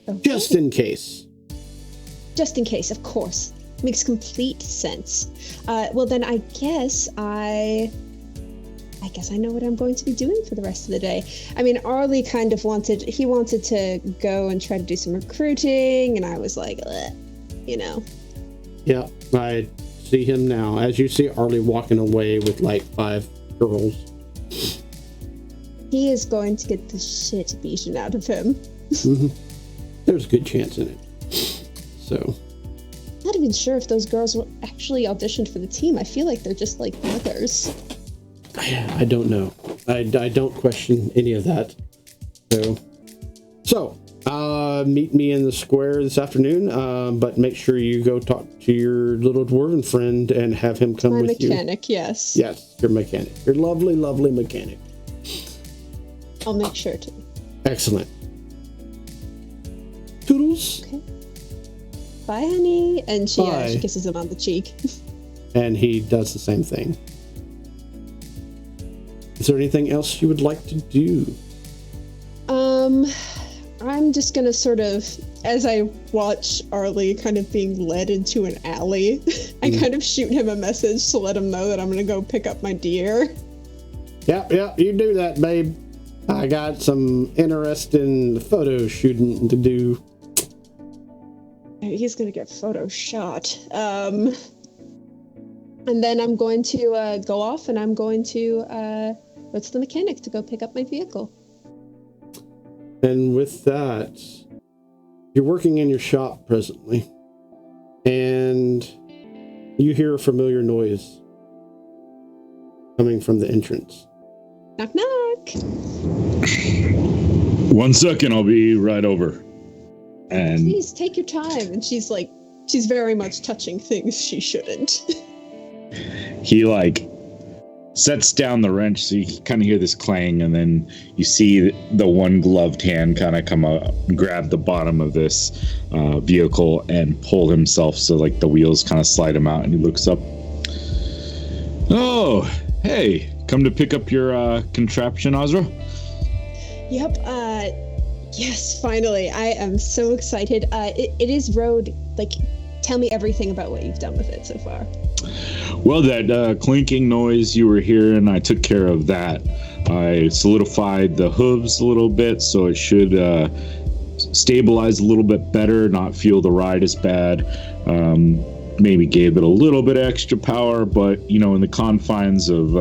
Okay. Just in case. Just in case, of course. Makes complete sense. Well, then I guess I know what I'm going to be doing for the rest of the day. I mean, Arlie kind of wanted to go and try to do some recruiting, and I was like, you know. Yeah, I see him now. As you see Arlie walking away with like 5 girls. He is going to get the shit beaten out of him. Mm-hmm. There's a good chance in it. So. Not even sure if those girls were actually auditioned for the team. I feel like they're just like brothers. I don't know. I don't question any of that. So meet me in the square this afternoon, but make sure you go talk to your little dwarven friend and have him come with you. My mechanic, yes. Yes, your mechanic. Your lovely, lovely mechanic. I'll make sure to. Excellent. Toodles. Okay. Bye, honey. And she kisses him on the cheek. And he does the same thing. Is there anything else you would like to do? I'm just gonna sort of, as I watch Arlie kind of being led into an alley, I kind of shoot him a message to let him know that I'm gonna go pick up my deer. Yep, you do that, babe. I got some interesting photo shooting to do. He's gonna get photo shot. And then I'm going to go off, and I'm going to go to the mechanic to go pick up my vehicle. And with that, you're working in your shop presently, and you hear a familiar noise coming from the entrance. Knock, knock. 1 second, I'll be right over. And please take your time. And she's very much touching things she shouldn't. He sets down the wrench, so you kind of hear this clang, and then you see the one gloved hand kind of come up, grab the bottom of this vehicle and pull himself so the wheels kind of slide him out, and he looks up. Oh, hey, come to pick up your contraption, Azra? Yep, Yes, finally. I am so excited. It is road. Like, tell me everything about what you've done with it so far. Well, that clinking noise you were hearing, I took care of that. I solidified the hooves a little bit, so it should stabilize a little bit better, not feel the ride as bad. Maybe gave it a little bit of extra power, but, you know, in the confines of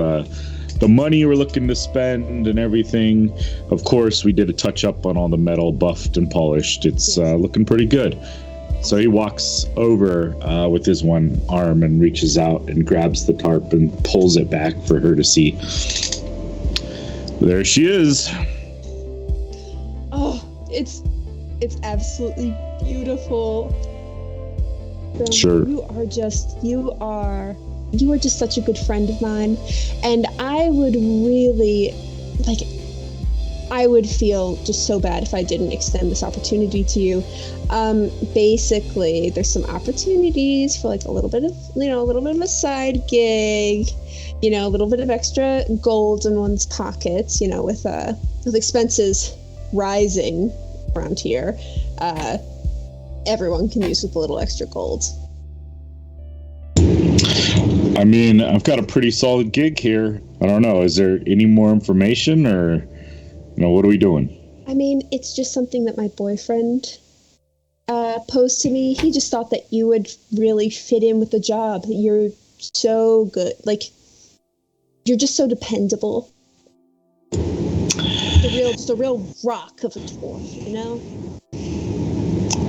the money you were looking to spend and everything, of course, we did a touch up on all the metal, buffed and polished. It's looking pretty good. So he walks over with his one arm and reaches out and grabs the tarp and pulls it back for her to see. There she is. Oh, it's absolutely beautiful. Sure. You are just such a good friend of mine, and I would really I would feel just so bad if I didn't extend this opportunity to you. Basically, there's some opportunities for like a little bit of a side gig, a little bit of extra gold in one's pockets, with expenses rising around here. Everyone can use with a little extra gold. I mean, I've got a pretty solid gig here. I don't know. Is there any more information, or, what are we doing? I mean, it's just something that my boyfriend posed to me. He just thought that you would really fit in with the job. You're so good. Like, you're just so dependable. Just a real rock of a dwarf,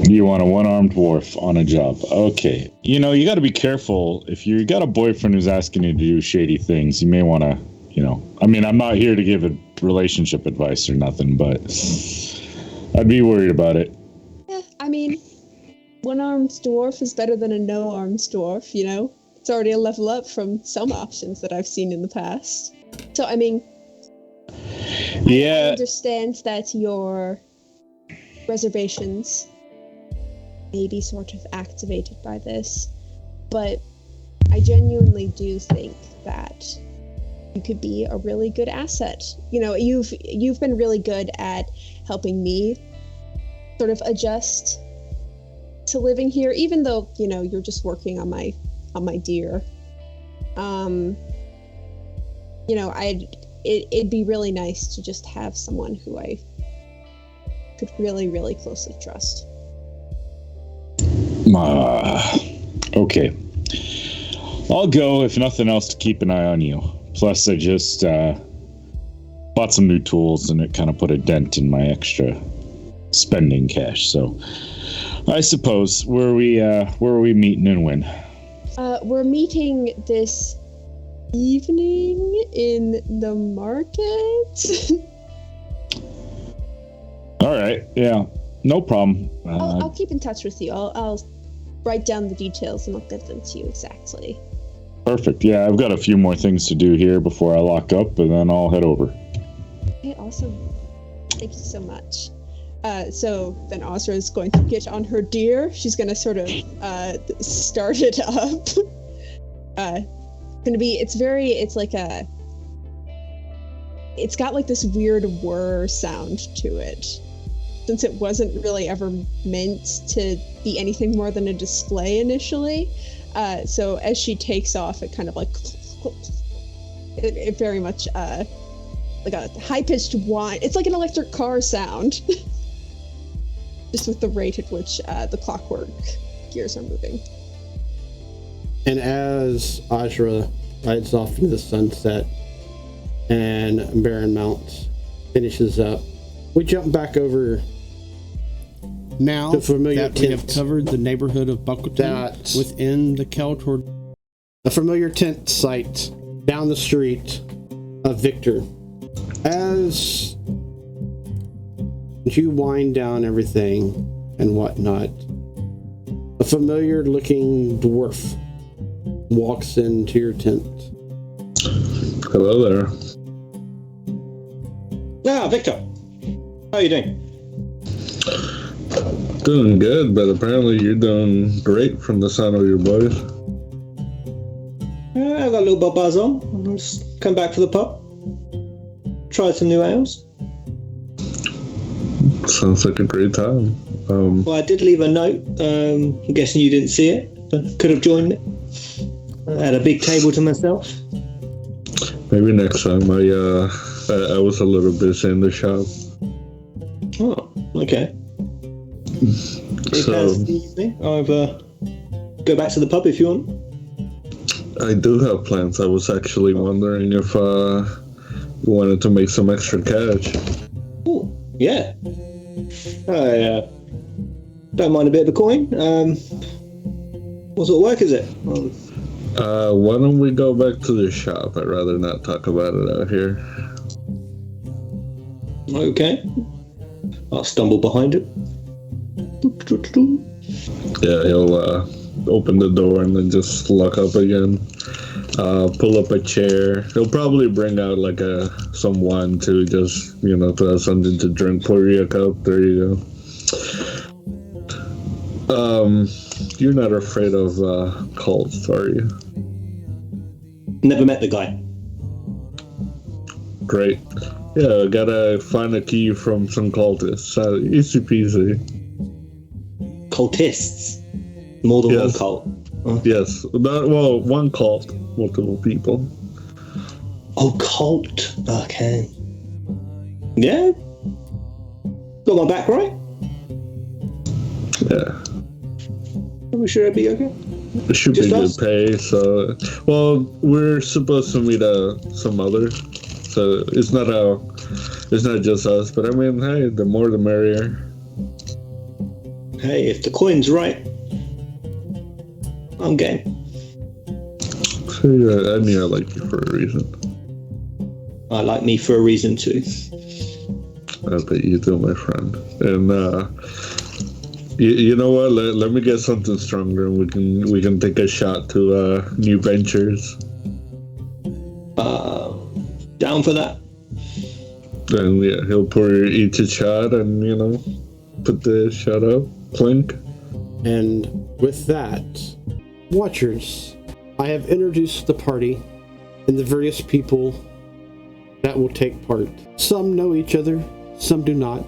You want a one-armed dwarf on a job. Okay. You got to be careful. If you got a boyfriend who's asking you to do shady things, you may want to, I mean, I'm not here to give a relationship advice or nothing, but I'd be worried about it. Yeah, I mean, one-armed dwarf is better than a no-armed dwarf, It's already a level up from some options that I've seen in the past. So, I mean, I understand that your reservations may be sort of activated by this, but I genuinely do think that you could be a really good asset. You've been really good at helping me sort of adjust to living here, even though you're just working on my deer. It'd be really nice to just have someone who I could really, really closely trust. Okay. I'll go, if nothing else, to keep an eye on you. Plus, I just bought some new tools, and it kind of put a dent in my extra spending cash. So, I suppose, where are we meeting and when? We're meeting this evening in the market. All right. Yeah. No problem. I'll keep in touch with you. I'll write down the details and I'll get them to you exactly. Perfect. Yeah, I've got a few more things to do here before I lock up, and then I'll head over. Okay, awesome. Thank you so much. So then Ozra is going to get on her deer. She's going to sort of start it up. It's got like this weird whir sound to it. Since it wasn't really ever meant to be anything more than a display initially. So as she takes off, it kind of like, it very much like a high-pitched whine. It's like an electric car sound. Just with the rate at which the clockwork gears are moving. And as Ajra rides off into the sunset and Baron Mount finishes up, we jump back over. Now the familiar that we have covered the neighborhood of Buckleton within the Keltor. A familiar tent site down the street of Victor. As you wind down everything and whatnot, a familiar looking dwarf walks into your tent. Hello there. Ah, Victor. How are you doing? Doing good, but apparently you're doing great from the sound of your voice. I got a little buzz on. I'm just come back for the pub. Try some new ales. Sounds like a great time. Well, I did leave a note. I'm guessing you didn't see it, but could have joined me. I had a big table to myself. Maybe next time. I was a little busy in the shop. Oh, okay. So I'll go back to the pub if you want. I do have plans. I was actually wondering if you wanted to make some extra cash. Oh, yeah. I don't mind a bit of a coin. What sort of work is it? Why don't we go back to the shop? I'd rather not talk about it out here. Okay. I'll stumble behind it. Yeah, he'll open the door and then just lock up again. Pull up a chair. He'll probably bring out like some wine too, just to have something to drink. Pour you a cup. There you go. You're not afraid of cults, are you? Never met the guy. Great. Yeah, I gotta find a key from some cultists. Easy peasy. Cultists? More than one cult? Huh? Yes. One cult. Multiple people. Oh, cult. Okay. Yeah? Got my back right? Yeah. Are we sure it'd be okay? It should Just be us? good pay, so... Well, we're supposed to meet some other, so it's not just us, but I mean, hey, the more the merrier. Hey, if the coin's right, I'm game. So, yeah, I knew I liked you for a reason. I like me for a reason too. I bet you do, my friend. And, you know what? Let me get something stronger, and we can take a shot to new ventures. Down for that. And yeah, he'll pour each a shot, and put the shot up, clink. And with that, Watchers, I have introduced the party and the various people that will take part. Some know each other, some do not.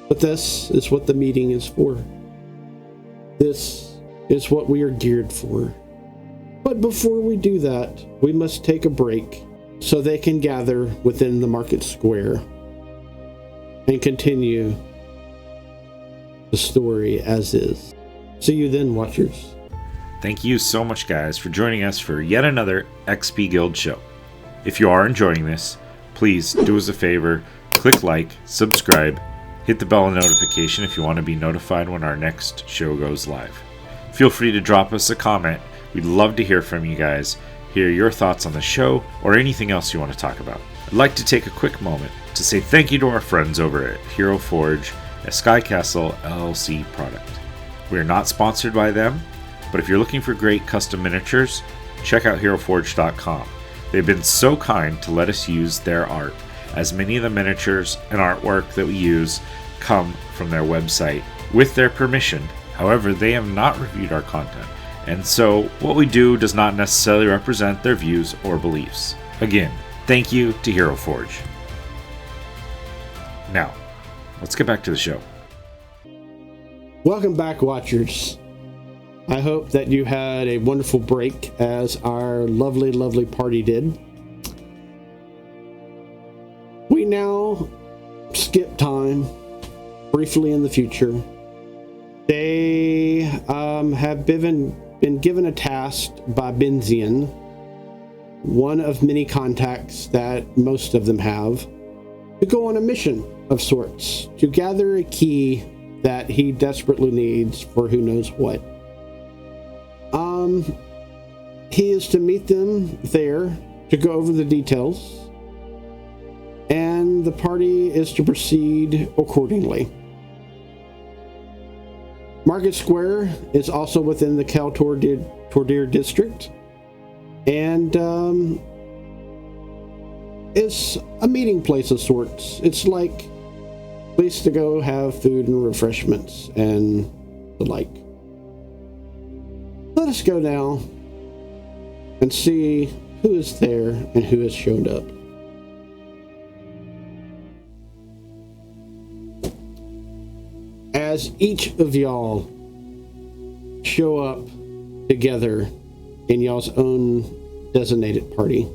But this is what the meeting is for. This is what we are geared for. But before we do that, we must take a break so they can gather within the market square and continue the story as is. See you then, Watchers. Thank you so much, guys, for joining us for yet another XP Guild show. If you are enjoying this, please do us a favor, click like, subscribe, hit the bell notification if you want to be notified when our next show goes live. Feel free to drop us a comment. We'd love to hear from you guys, hear your thoughts on the show, or anything else you want to talk about. I'd like to take a quick moment to say thank you to our friends over at Hero Forge, a Sky Castle LLC product. We are not sponsored by them, but if you're looking for great custom miniatures, check out HeroForge.com. They've been so kind to let us use their art, as many of the miniatures and artwork that we use come from their website with their permission. However, they have not reviewed our content, and so what we do does not necessarily represent their views or beliefs. Again, thank you to Hero Forge. Now, let's get back to the show. Welcome back, Watchers. I hope that you had a wonderful break as our lovely, lovely party did. We now skip time briefly in the future. They have been given a task by Benzion, one of many contacts that most of them have, to go on a mission of sorts, to gather a key that he desperately needs for who knows what. He is to meet them there to go over the details, and the party is to proceed accordingly. Market Square is also within the Kiel Tordir district, and it's a meeting place of sorts. It's like a place to go have food and refreshments and the like. Let us go now and see who is there and who has showed up. as each of y'all show up together in y'all's own designated party.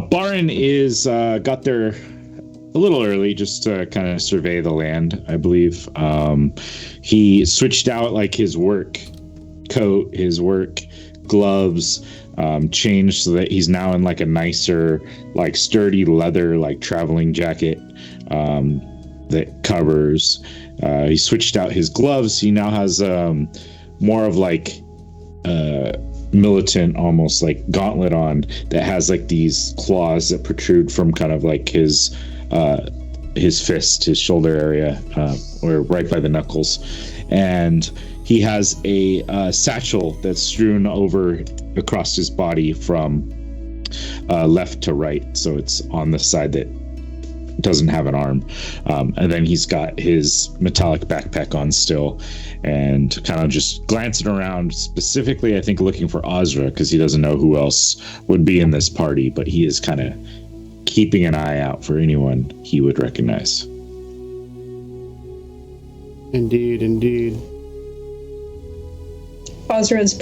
Barin is got there a little early just to kind of survey the land, I believe. He switched out like his work coat, his work gloves, changed so that he's now in like a nicer, like sturdy leather, like traveling jacket that covers. He switched out his gloves. He now has more of like militant, almost like gauntlet on that has like these claws that protrude from kind of like his fist, his shoulder area, or right by the knuckles. And he has a satchel that's strewn over across his body from left to right, so it's on the side that doesn't have an arm. And then he's got his metallic backpack on still, and kind of just glancing around, specifically I think looking for Ozra, because he doesn't know who else would be in this party, but he is kind of keeping an eye out for anyone he would recognize. Indeed. Ozra's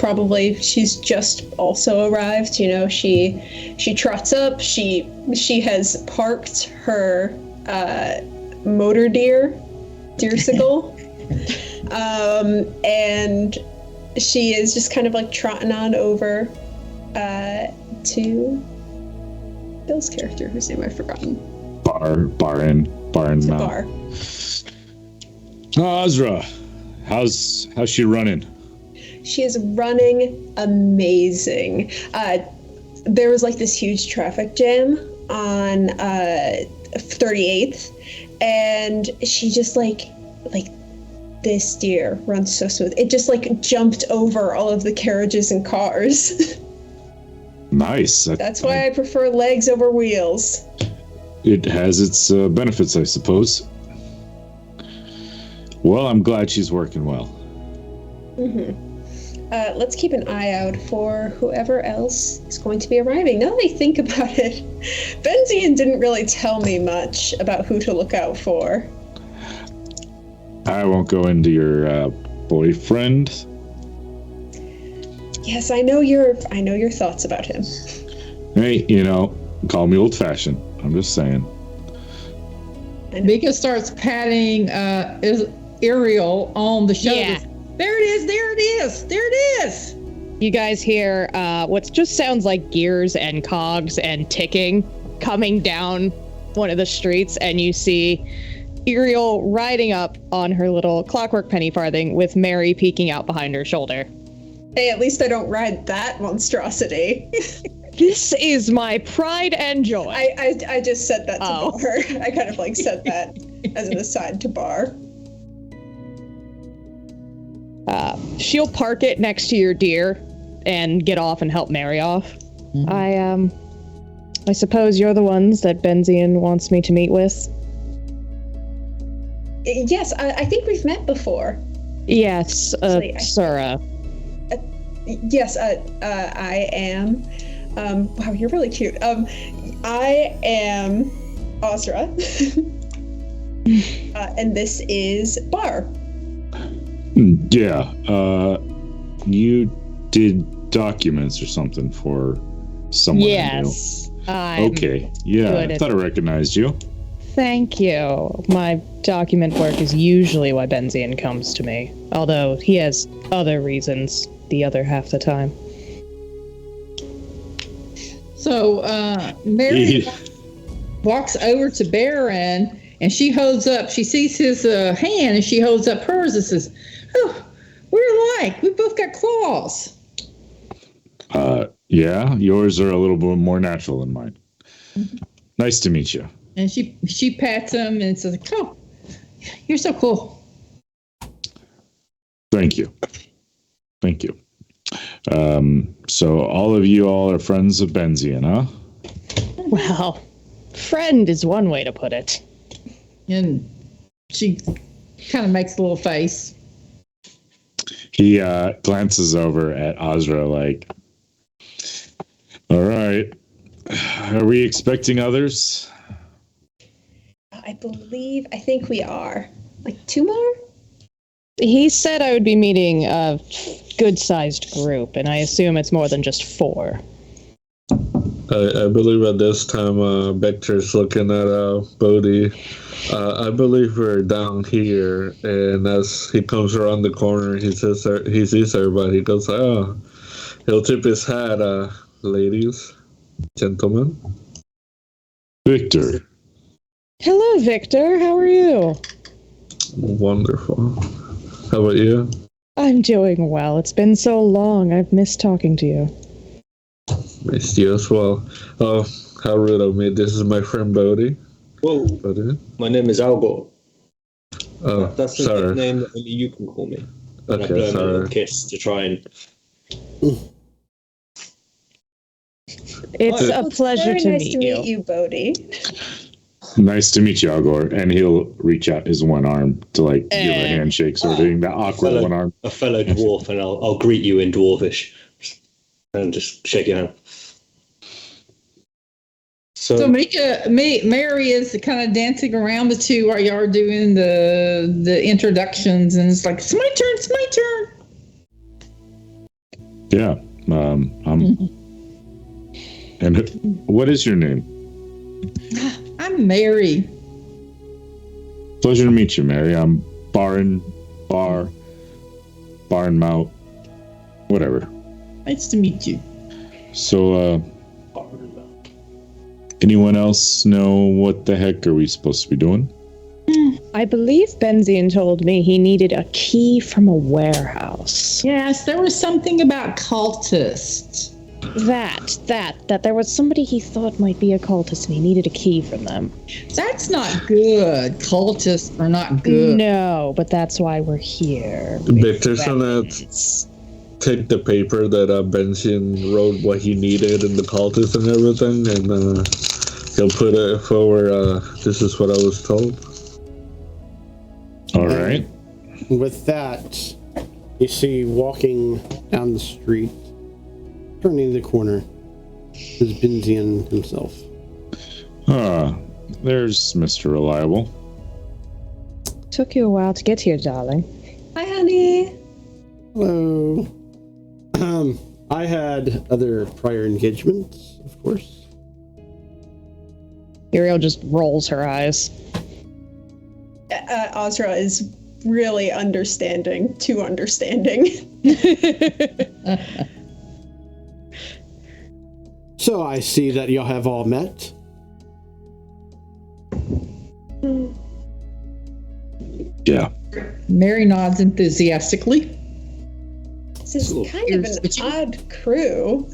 she's just also arrived, you know, she trots up, she has parked her motor deersicle, and she is just kind of like trotting on over to Bill's character, whose name I've forgotten. Barin. Bar. Ozra, how's she running? She is running amazing. There was like this huge traffic jam on 38th, and she just like this deer runs so smooth. It just like jumped over all of the carriages and cars. Nice. That's why I prefer legs over wheels. It has its benefits, I suppose. Well, I'm glad she's working well. Mm-hmm. Let's keep an eye out for whoever else is going to be arriving. Now that I think about it, Benzion didn't really tell me much about who to look out for. I won't go into your boyfriend. Yes, I know your thoughts about him. Hey, call me old-fashioned. I'm just saying. Mika starts patting Ariel on the shoulder. Yeah. There it is. You guys hear what just sounds like gears and cogs and ticking coming down one of the streets, and you see Ariel riding up on her little clockwork penny farthing with Mary peeking out behind her shoulder. Hey, at least I don't ride that monstrosity. This is my pride and joy. I just said that to Bar. I kind of like said that as an aside to Bar. She'll park it next to your deer and get off and help Mary off. Mm-hmm. I suppose you're the ones that Benzion wants me to meet with. Yes, I think we've met before. Yes, Sura. Yes, I am. Wow, you're really cute. I am Ozra. And this is Bar. Yeah, you did documents or something for someone. Yes. Okay, yeah, I thought I recognized you. Thank you. My document work is usually why Benzion comes to me, although he has other reasons the other half the time. So, Mary walks over to Baron, and she sees his hand, and she holds up hers and says, "Oh, we're alike. We both got claws." Yeah, yours are a little bit more natural than mine. Mm-hmm. Nice to meet you. And she pats him and says, "Oh, you're so cool." Thank you. So all of you are friends of Benzion, huh? Well, friend is one way to put it. And she kind of makes a little face. He glances over at Ozra like, all right, are we expecting others? I think we are. Like 2 more? He said I would be meeting a good-sized group, and I assume it's more than just 4. I believe at this time, Victor's looking at Bodhi. I believe we're down here, and as he comes around the corner, he sees everybody. He goes, "Oh," he'll tip his hat, ladies, gentlemen. Victor. Hello, Victor. How are you? Wonderful. How about you? I'm doing well. It's been so long. I've missed talking to you. Missed you as well. Oh, how rude of me. This is my friend Bodhi. Whoa, Bodhi? my name is Algor. Oh, That's the sorry. nickname that only you can call me. And I Okay, blow him a little sorry. kiss to try and... It's Well, a pleasure Very to nice meet to you. meet you, Bodhi. Nice to meet you, Algor. And he'll reach out his one arm to like give a handshake, sort of thing. That awkward one arm. A fellow dwarf, and I'll greet you in dwarvish. And just shake your hand. So Mary is kind of dancing around the two while y'all are doing the introductions, and it's like, it's my turn. Yeah. And what is your name? I'm Mary. Pleasure to meet you, Mary. I'm Barn Mount, whatever. Nice to meet you. So, anyone else know what the heck are we supposed to be doing? I believe Benzion told me he needed a key from a warehouse. Yes, there was something about cultists. That there was somebody he thought might be a cultist and he needed a key from them. That's not good. Cultists are not good. No, but that's why we're here. Victor's gonna take the paper that Benzion wrote what he needed and the cultists and everything, and he'll put it forward. This is what I was told. All right. With that, you see walking down the street, turning the corner, is Benzion himself. There's Mr. Reliable. Took you a while to get here, darling. Hi, honey. Hello. I had other prior engagements, of course. Uriel just rolls her eyes. Ozra is really too understanding. So I see that y'all have all met. Yeah. Mary nods enthusiastically. This is kind of an odd crew.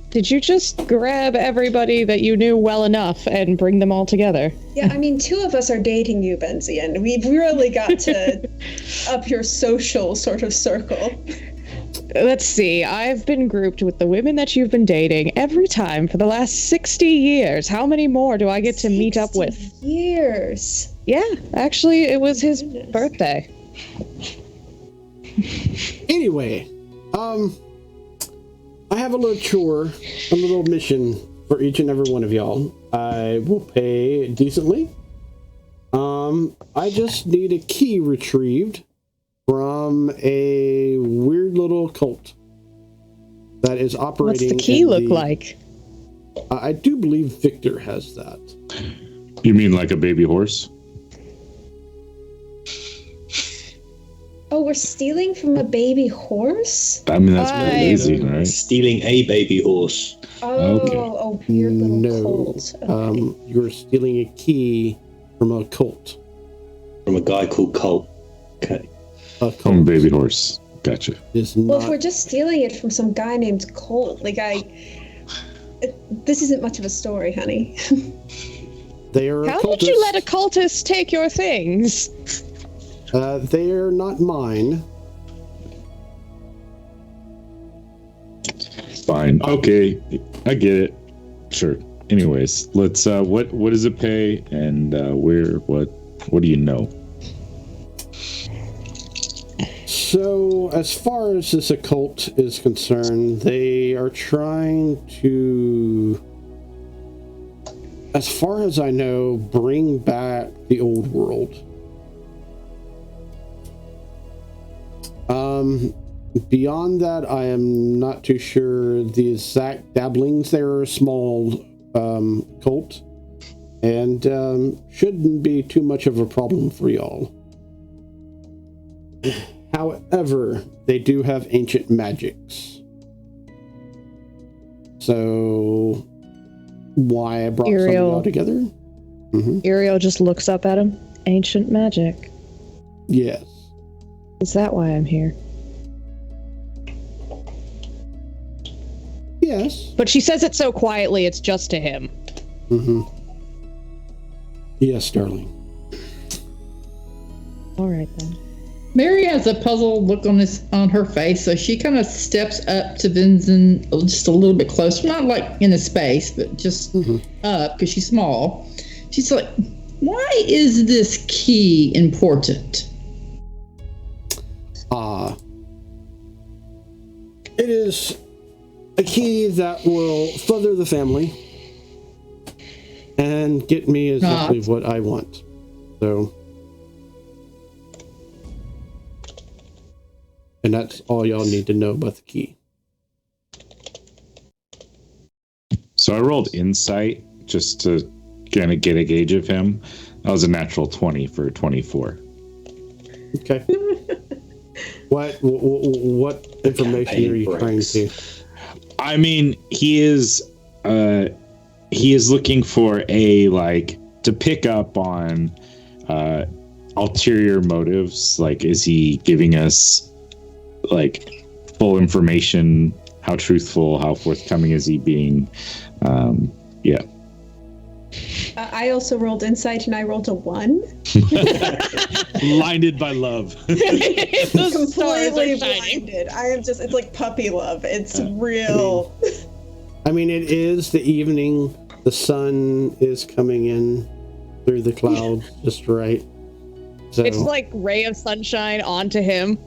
Did you just grab everybody that you knew well enough and bring them all together? Yeah, I mean, 2 of us are dating you, Benzion. We've really got to up your social sort of circle. Let's see. I've been grouped with the women that you've been dating every time for the last 60 years. How many more do I get to meet up with? Years. Yeah, actually, it was his birthday. Anyway, I have a little chore, a little mission for each and every one of y'all. I will pay decently. I just need a key retrieved from a weird little cult that is operating. What's the key look like? I do believe Victor has that. You mean like a baby horse? Oh, we're stealing from a baby horse? I mean, that's pretty easy, right? Stealing a baby horse. Oh, Okay. oh, weird little No, cult. Okay. you're stealing a key from a cult. From a guy called Colt. Okay. A From cult baby horse. Gotcha. is Well, not. if we're just stealing it from some guy named Colt, this isn't much of a story, honey. They are How occultists. did you let a cultist take your things? They are not mine. Fine. Okay. I get it. Sure. Anyways, let's what does it pay and what do you know? So, as far as this occult is concerned, they are trying to, as far as I know, bring back the old world. Beyond that, I am not too sure the exact dabblings. They're a small cult, and shouldn't be too much of a problem for y'all. However, they do have ancient magics. So, why I brought some of y'all together? Uriel just looks up at him. Ancient magic. Yes. Is that why I'm here? Yes. But she says it so quietly, it's just to him. Yes, darling. All right, then. Mary has a puzzled look on her face, so she kind of steps up to Benzion just a little bit closer. Not like in a space, but just up, because she's small. She's like, why is this key important? It is a key that will further the family and get me exactly what I want. So, and that's all y'all need to know about the key. So I rolled insight just to kind of get a gauge of him. That was a natural 20 for 24. Okay. What information are you trying to? I mean, he is looking for to pick up on ulterior motives. Like, is he giving us full information? How truthful, how forthcoming is he being? Yeah. I also rolled insight and I rolled a 1. Blinded by love. Completely blinded. I am just, it's like puppy love. It's real. I mean, it is the evening. The sun is coming in through the clouds just right. So, It's like ray of sunshine onto him.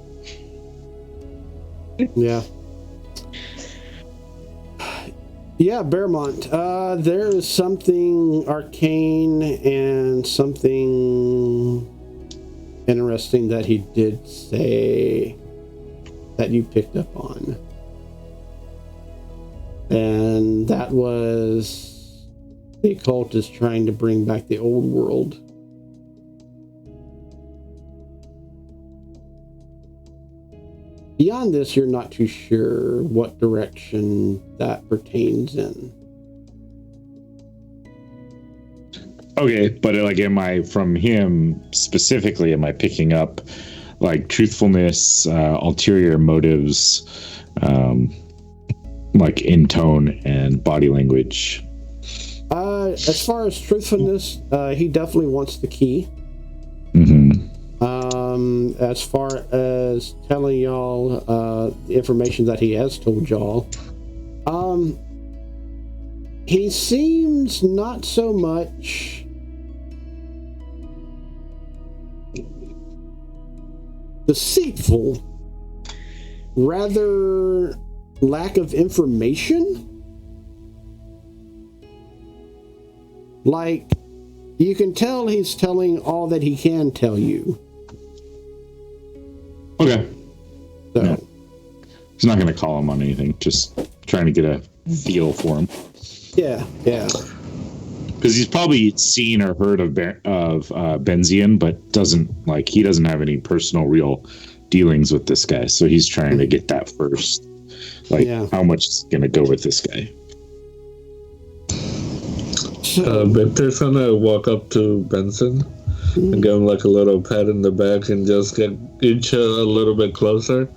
Yeah. Yeah, Bearmont. There is something arcane and something interesting that he did say that you picked up on. And that was the occult is trying to bring back the old world. Beyond this, you're not too sure what direction that pertains in. Okay, but am I from him specifically? Am I picking up truthfulness, ulterior motives, in tone and body language? As far as truthfulness, he definitely wants the key. As far as telling y'all the information that he has told y'all, he seems not so much deceitful, rather lack of information. You can tell he's telling all that he can tell you. Okay. So, no. He's not going to call him on anything. Just trying to get a feel for him. Yeah. Because he's probably seen or heard of Benzion, but he doesn't have any personal real dealings with this guy. So he's trying to get that first. How much is going to go with this guy? Victor's gonna walk up to Benson and give him a little pat in the back and just get each a little bit closer.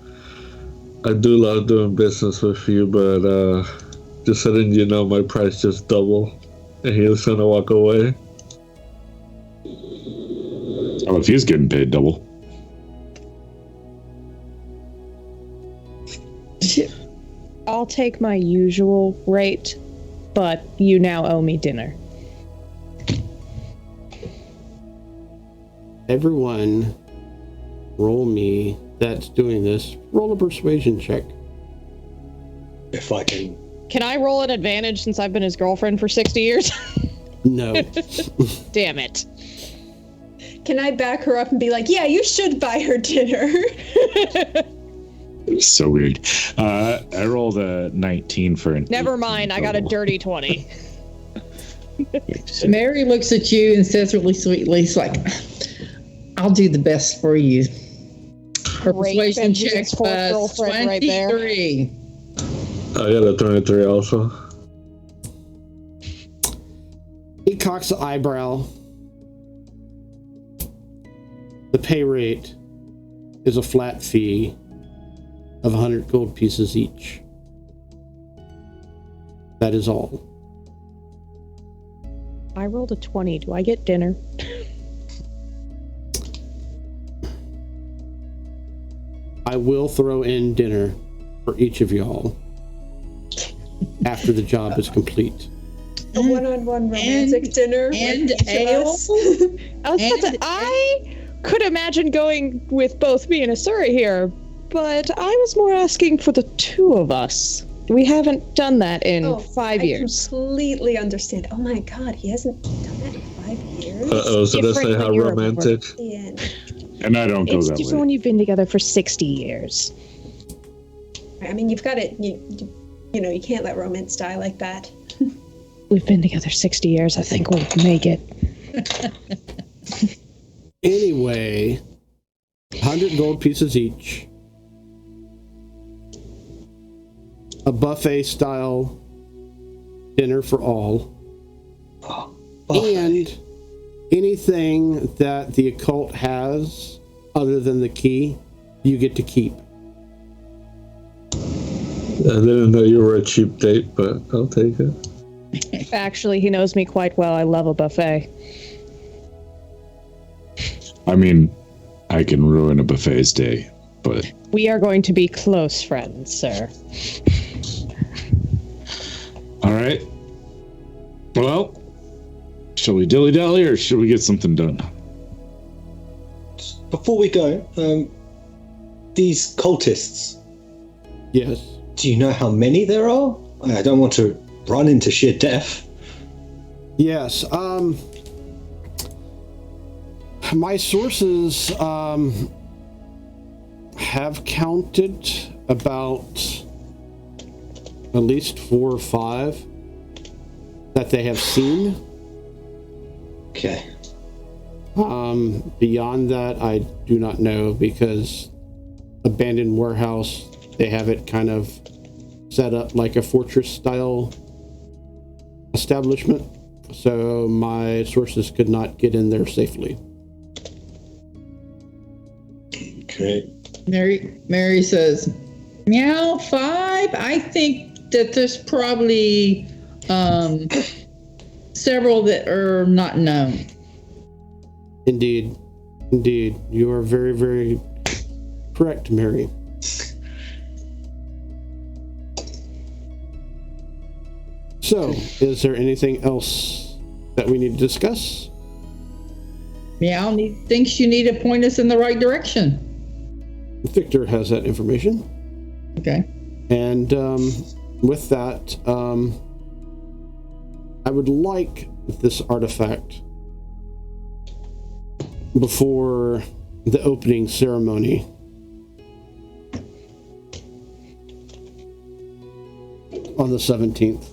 I do love doing business with you, but just letting you know my price just doubled. And he was gonna walk away. Oh, if he's getting paid double. I'll take my usual rate, but you now owe me dinner. Everyone, roll me that's doing this. Roll a persuasion check. If I can. Can I roll an advantage since I've been his girlfriend for 60 years? No. Damn it. Can I back her up and be like, yeah, you should buy her dinner? So weird. I rolled a 19 for an. Never mind, I got a dirty 20. Mary looks at you and says really sweetly, "It's like, I'll do the best for you." Her Great, persuasion Benji's check fourth was girlfriend right there. 23. I got a 23 also. He cocks the eyebrow. The pay rate is a flat fee of 100 gold pieces each. That is all. I rolled a 20. Do I get dinner? I will throw in dinner for each of y'all after the job is complete. A one-on-one romantic dinner and with each ale. of us. I could imagine going with both me and Asura here, but I was more asking for the two of us. We haven't done that in 5 years. I completely understand. Oh my god, he hasn't done that in 5 years? So let's say how romantic. Yeah. And I don't go It's that different way. when you've been together for 60 years. I mean, you've got it. You know, you can't let romance die like that. We've been together 60 years. I think we'll make it. Anyway, 100 gold pieces each. A buffet style dinner for all. And anything that the occult has other than the key, you get to keep. I didn't know you were a cheap date, but I'll take it. Actually, he knows me quite well. I love a buffet. I mean, I can ruin a buffet's day, but We are going to be close friends, sir. all right. Well, shall we dilly-dally or should we get something done? Before we go, these cultists, Yes. do you know how many there are? I don't want to run into sheer death. Yes. My sources have counted about at least 4 or 5 that they have seen. Okay. Beyond that, I do not know, because abandoned warehouse, they have it kind of set up like a fortress style establishment, so my sources could not get in there safely. Okay. Mary says, "Meow, 5. I think that there's probably several that are not known." Indeed. You are very, very correct, Mary. So, is there anything else that we need to discuss? Meow thinks you need to point us in the right direction. Victor has that information. Okay. And with that, I would like this artifact before the opening ceremony. On the 17th.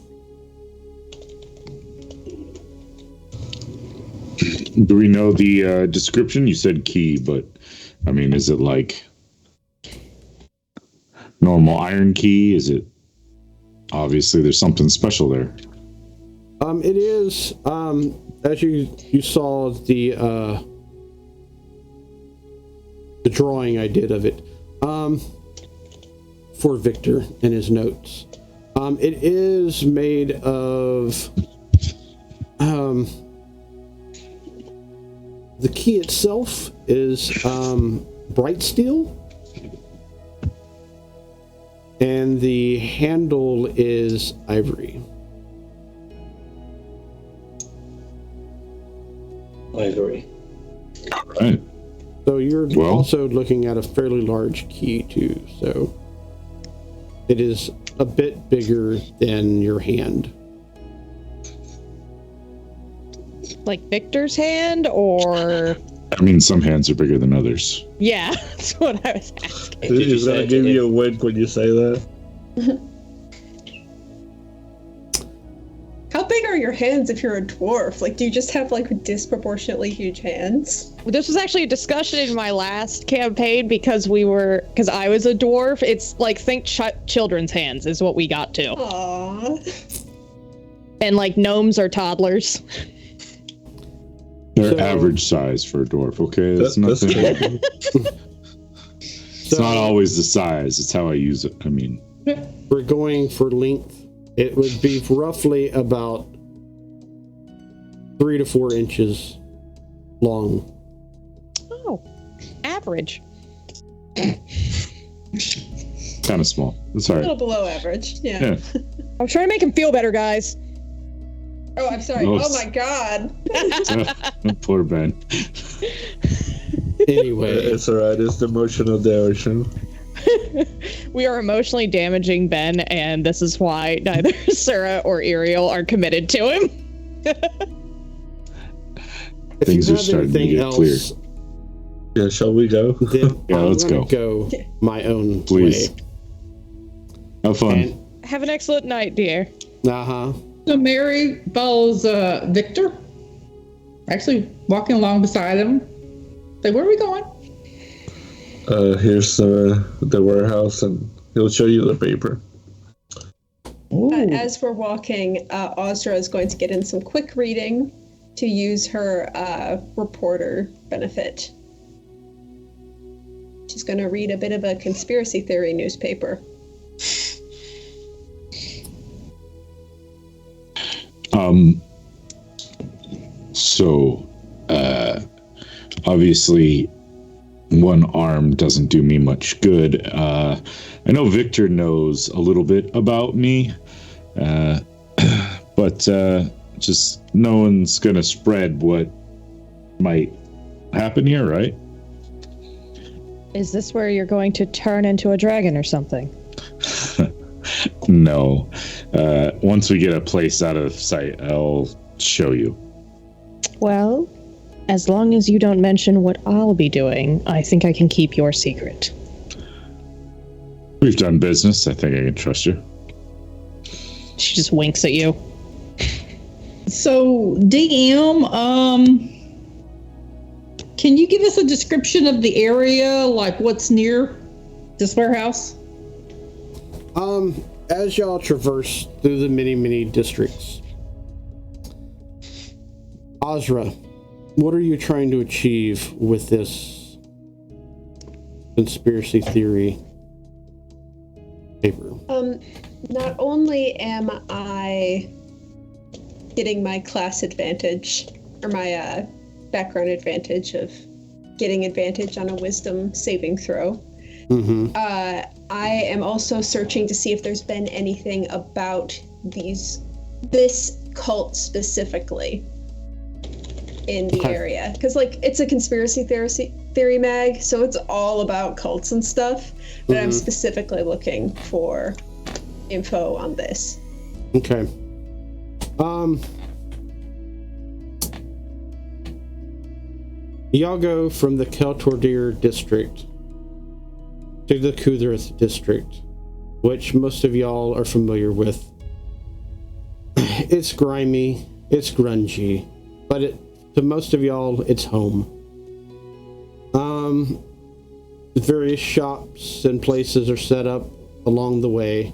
Do we know the description? You said key, but I mean, is it like normal iron key? Is it obviously there's something special there? It is, as you saw the drawing I did of it, for Victor in his notes. It is made of, the key itself is bright steel, and the handle is ivory. Ivory. All right. So you're Well, also looking at a fairly large key too, so it is a bit bigger than your hand. Like Victor's hand, or I mean, some hands are bigger than others. Yeah, that's what I was asking. He's gonna give you a wink when you say that. How big are your hands if you're a dwarf? Like, do you just have, like, disproportionately huge hands? This was actually a discussion in my last campaign because I was a dwarf. It's like, think children's hands is what we got to. Aww. And, like, gnomes are toddlers. They're average size for a dwarf, okay? That's nothing. It's not always the size, it's how I use it. I mean, we're going for length. It would be roughly about 3 to 4 inches long. Oh, average. kind of small. It's all A right. little below average, yeah. I was trying to make him feel better, guys. Oh, I'm sorry. Oh, Oh my god. Poor Ben. Anyway, It's alright, it's the emotional damage. We are emotionally damaging Ben, and this is why neither Sarah or Ariel are committed to him. if Things you are have starting to anything get else, Yeah, shall we go? then Yeah, I'm let's gonna go. go my own Please. way. Have fun. And, Have an excellent night, dear. uh-huh. So Mary follows Victor, actually walking along beside him. Say, where are we going? Here's the warehouse, and he'll show you the paper. As we're walking, Ozra is going to get in some quick reading to use her reporter benefit. She's going to read a bit of a conspiracy theory newspaper. So, obviously, one arm doesn't do me much good. I know Victor knows a little bit about me, but just no one's gonna spread what might happen here, right? Is this where you're going to turn into a dragon or something? No. Once we get a place out of sight, I'll show you. Well, as long as you don't mention what I'll be doing, I think I can keep your secret. We've done business. I think I can trust you. She just winks at you. So, DM, can you give us a description of the area, like what's near this warehouse? As y'all traverse through the many districts, Ozra, what are you trying to achieve with this conspiracy theory paper? Not only am I getting my class advantage, or my background advantage of getting advantage on a wisdom saving throw, I am also searching to see if there's been anything about this cult specifically in the area, because like it's a conspiracy theory mag, so it's all about cults and stuff, but I'm specifically looking for info on this. Okay. Y'all go from the Keltordir district to the Kuthrith district, which most of y'all are familiar with. It's grimy, it's grungy, but to most of y'all, it's home. Various shops and places are set up along the way,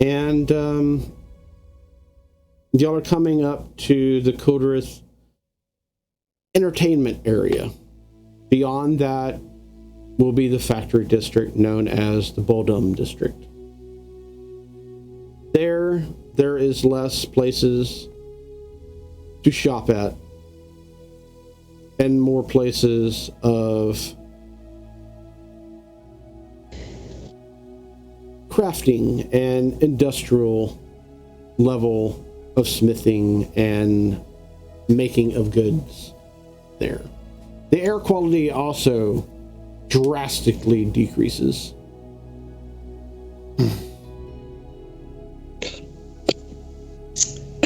and y'all are coming up to the Kuthrith entertainment area. Beyond that will be the factory district known as the Boldum district. There is less places to shop at and more places of crafting and industrial level of smithing and making of goods there. The air quality also drastically decreases.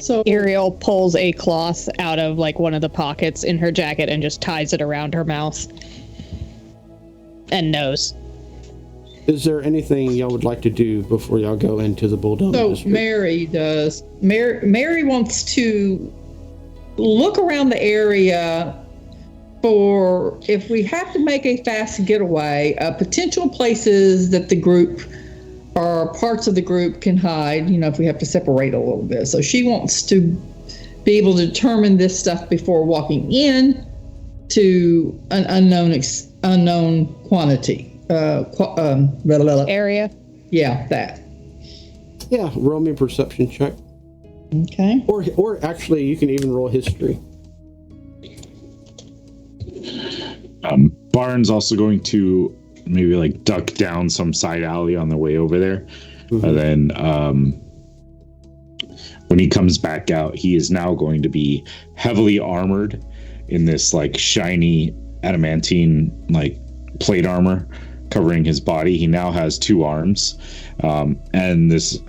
So Ariel pulls a cloth out of like one of the pockets in her jacket and just ties it around her mouth and nose. Is there anything y'all would like to do before y'all go into the Bulldome District? Mary does. Mary wants to look around the area for if we have to make a fast getaway, potential places that the group or parts of the group can hide, if we have to separate a little bit. So she wants to be able to determine this stuff before walking in to an unknown quantity. Area? Yeah, that. Yeah, roll me a perception check. Okay. Or actually, you can even roll history. Barnes also going to maybe like duck down some side alley on the way over there. Mm-hmm. And then when he comes back out, he is now going to be heavily armored in this like shiny adamantine like plate armor covering his body. He now has 2 arms and this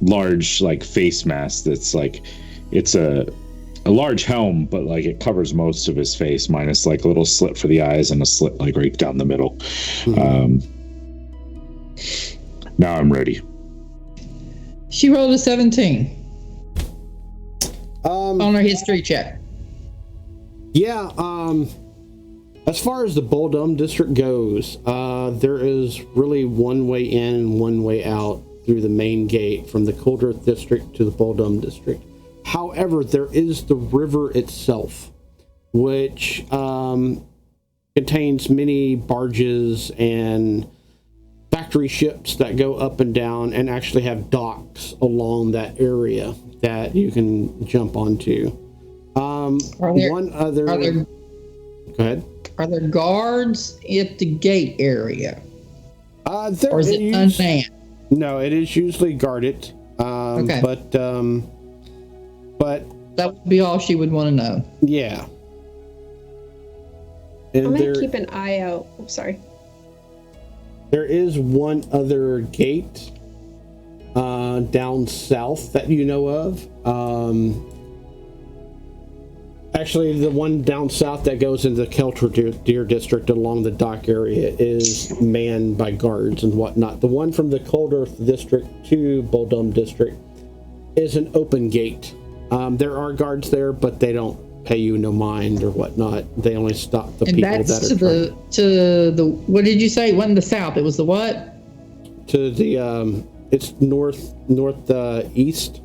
large like face mask that's like it's a large helm, but like it covers most of his face minus like a little slit for the eyes and a slit like right down the middle. Mm-hmm. Now I'm ready. She rolled a 17 on her history check. Yeah, as far as the Bulldome District goes, there is really one way in and one way out through the main gate from the Cold Earth District to the Bulldome District. However, there is the river itself, which contains many barges and factory ships that go up and down and actually have docks along that area that you can jump onto. Go ahead. Are there guards at the gate area? Or is it unmanned? No, it is usually guarded. Okay. But that would be all she would want to know. Yeah. And I'm gonna keep an eye out. Oh, sorry. There is one other gate down south that you know of. Actually, the one down south that goes into the Kelter District along the dock area is manned by guards and whatnot. The one from the Cold Earth District to Bulldome District is an open gate. There are guards there, but they don't pay you no mind or whatnot. They only stop the people that are to the what did you say? It wasn't the south. It was the what? To the it's northeast,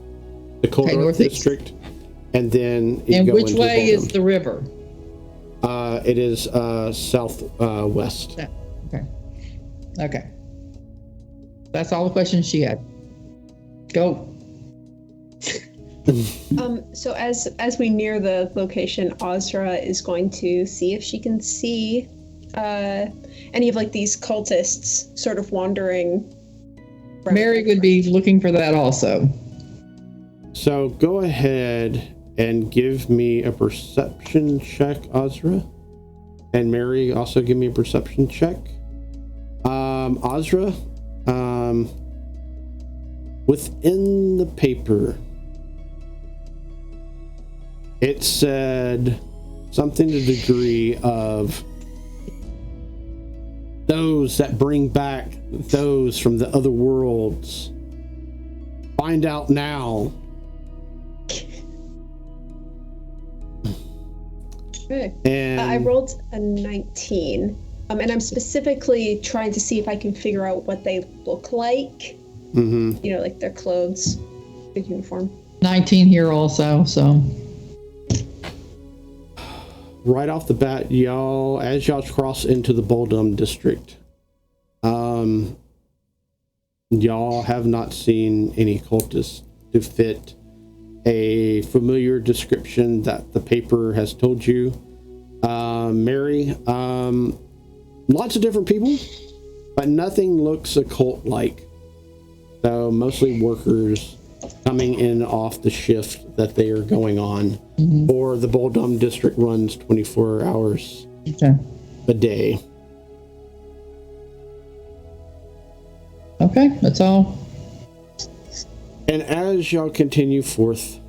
the Cold Earth District. And then which way is the river? It is southwest. Okay. That's all the questions she had. Go. So as we near the location, Ozra is going to see if she can see any of like these cultists sort of wandering. Mary would be looking for that also. So go ahead and give me a perception check, Ozra. And Mary, also give me a perception check. Ozra, within the paper, it said something to the degree of those that bring back those from the other worlds. Find out now. Okay. And I rolled a 19, and I'm specifically trying to see if I can figure out what they look like. Mm-hmm. Like their clothes, their uniform. 19 here also, so. Right off the bat, as y'all cross into the Bulldome District, y'all have not seen any cultists to fit a familiar description that the paper has told you. Mary, lots of different people, but nothing looks occult-like. So mostly workers coming in off the shift that they are going on. Mm-hmm. Or the Bulldome District runs 24 hours a day. Okay, that's all. And as y'all continue forth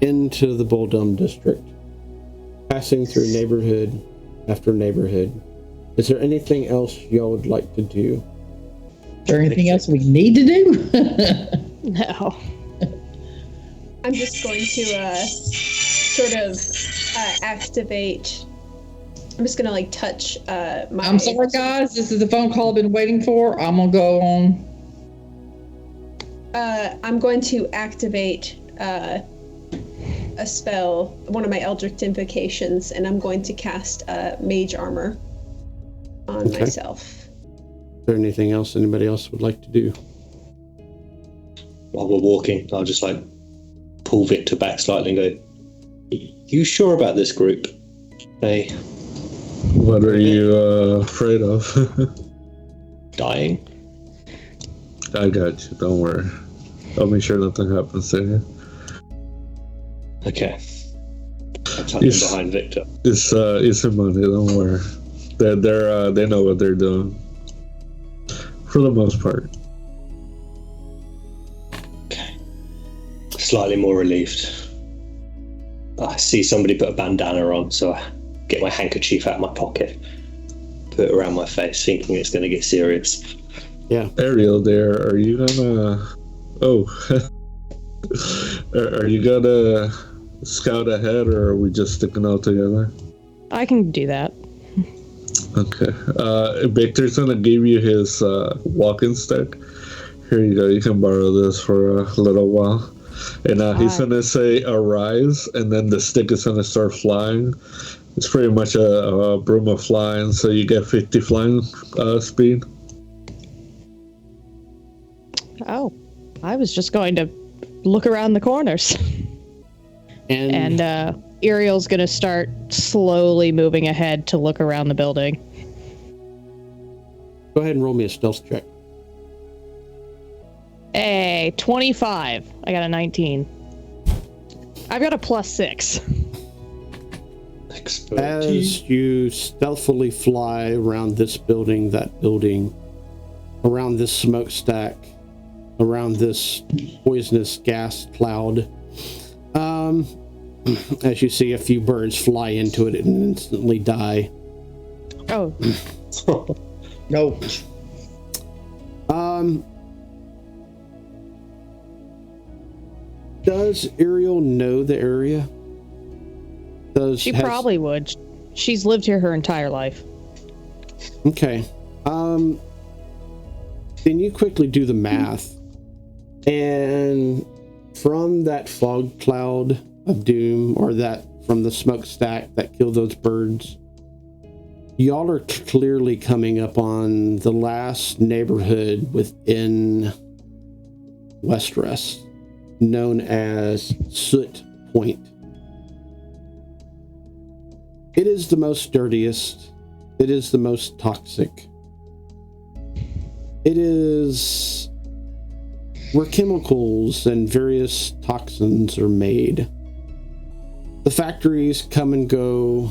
into the Bulldome district, passing through neighborhood after neighborhood. Is there anything else y'all would like to do? Is there anything else we need to do? No. I'm just going to sort of activate. I'm just gonna like touch my. I'm sorry, guys. This is the phone call I've been waiting for. I'm gonna go on. I'm going to activate a spell, one of my Eldritch invocations, and I'm going to cast Mage Armor on myself. Is there anything else anybody else would like to do? While we're walking, I'll just like pull Victor back slightly and go, "You sure about this group? What are you afraid of?" Dying? I got you. Don't worry. I'll make sure nothing happens to you. Okay. I'm tucking behind Victor. It's easy money. Don't worry. They know what they're doing for the most part. Okay. Slightly more relieved. I see somebody put a bandana on, so I get my handkerchief out of my pocket, put it around my face, thinking it's going to get serious. Yeah. Ariel, there. Are you gonna? Oh. Are you gonna scout ahead, or are we just sticking out together? I can do that. Okay. Victor's gonna give you his walking stick. Here you go. You can borrow this for a little while. And he's gonna say arise, and then the stick is gonna start flying. It's pretty much a broom of flying, so you get 50 flying speed. Oh, I was just going to look around the corners. And Ariel's going to start slowly moving ahead to look around the building. Go ahead and roll me a stealth check. Hey, 25. I got a 19. I've got a +6. As you stealthily fly around this building, that building, around this smokestack, around this poisonous gas cloud, as you see a few birds fly into it and instantly die. Oh. No. Does Ariel know the area? She probably would. She's lived here her entire life. Okay. Then you quickly do the math. And from that fog cloud of doom, or that from the smokestack that killed those birds, y'all are clearly coming up on the last neighborhood within Westrest, known as Soot Point. It is the most dirtiest. It is the most toxic. It is where chemicals and various toxins are made. The factories come and go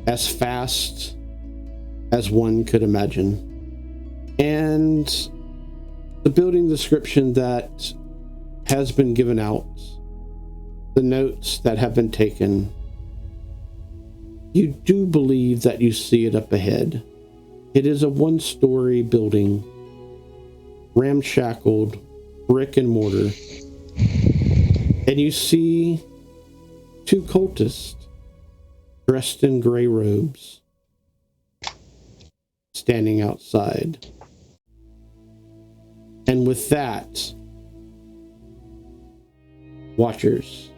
as fast as one could imagine. And the building description that has been given out, the notes that have been taken, you do believe that you see it up ahead. It is a one-story building, ramshackled, brick and mortar. And you see two cultists dressed in gray robes standing outside. And with that, Watchers,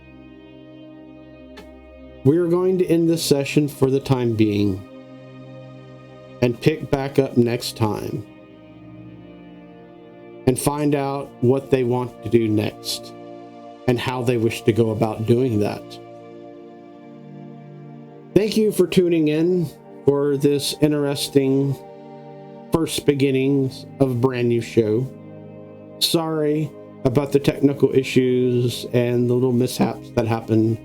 we are going to end this session for the time being and pick back up next time and find out what they want to do next and how they wish to go about doing that. Thank you for tuning in for this interesting first beginnings of a brand new show. Sorry about the technical issues and the little mishaps that happened,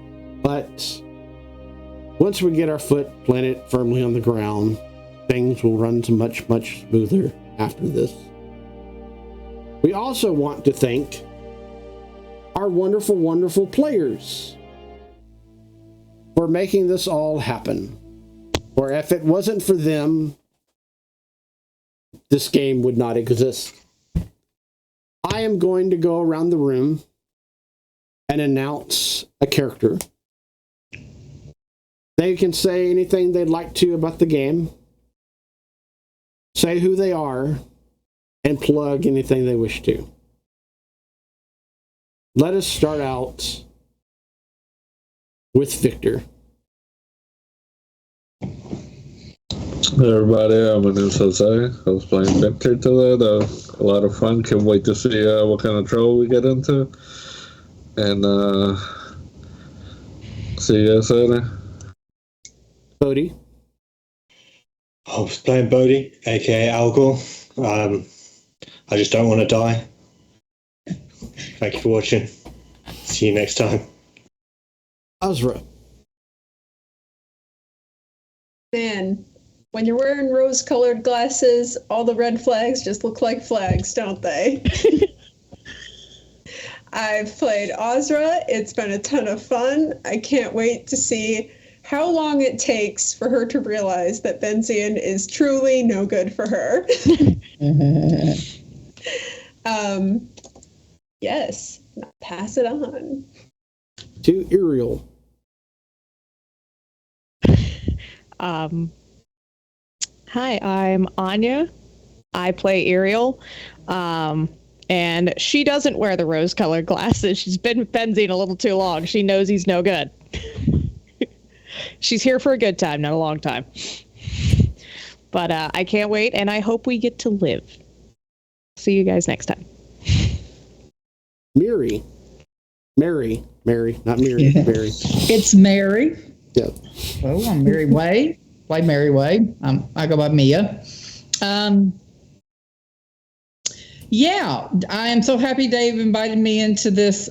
but once we get our foot planted firmly on the ground, things will run much, much smoother after this. We also want to thank our wonderful, wonderful players for making this all happen. Or if it wasn't for them, this game would not exist. I am going to go around the room and announce a character. They can say anything they'd like to about the game, say who they are, and plug anything they wish to. Let us start out with Victor. Hey everybody, my name's Jose. I was playing Victor today. That was a lot of fun. Can't wait to see what kind of trouble we get into. And see you guys later. Bodhi. I was playing Bodhi, aka Algor. I just don't want to die. Thank you for watching. See you next time. Azra. Man, when you're wearing rose-colored glasses, all the red flags just look like flags, don't they? I've played Azra. It's been a ton of fun. I can't wait to see how long it takes for her to realize that Benzion is truly no good for her. Yes, pass it on. To Uriel. Hi, I'm Anya. I play Ariel. And she doesn't wear the rose-colored glasses. She's been with Benzion a little too long. She knows he's no good. She's here for a good time, not a long time. But I can't wait, and I hope we get to live. See you guys next time. Mary, not Mary, Yeah. Mary. It's Mary. Yeah. Oh, I'm Mary Way. Play Mary Way. I go by Mia. Yeah, I am so happy Dave invited me into this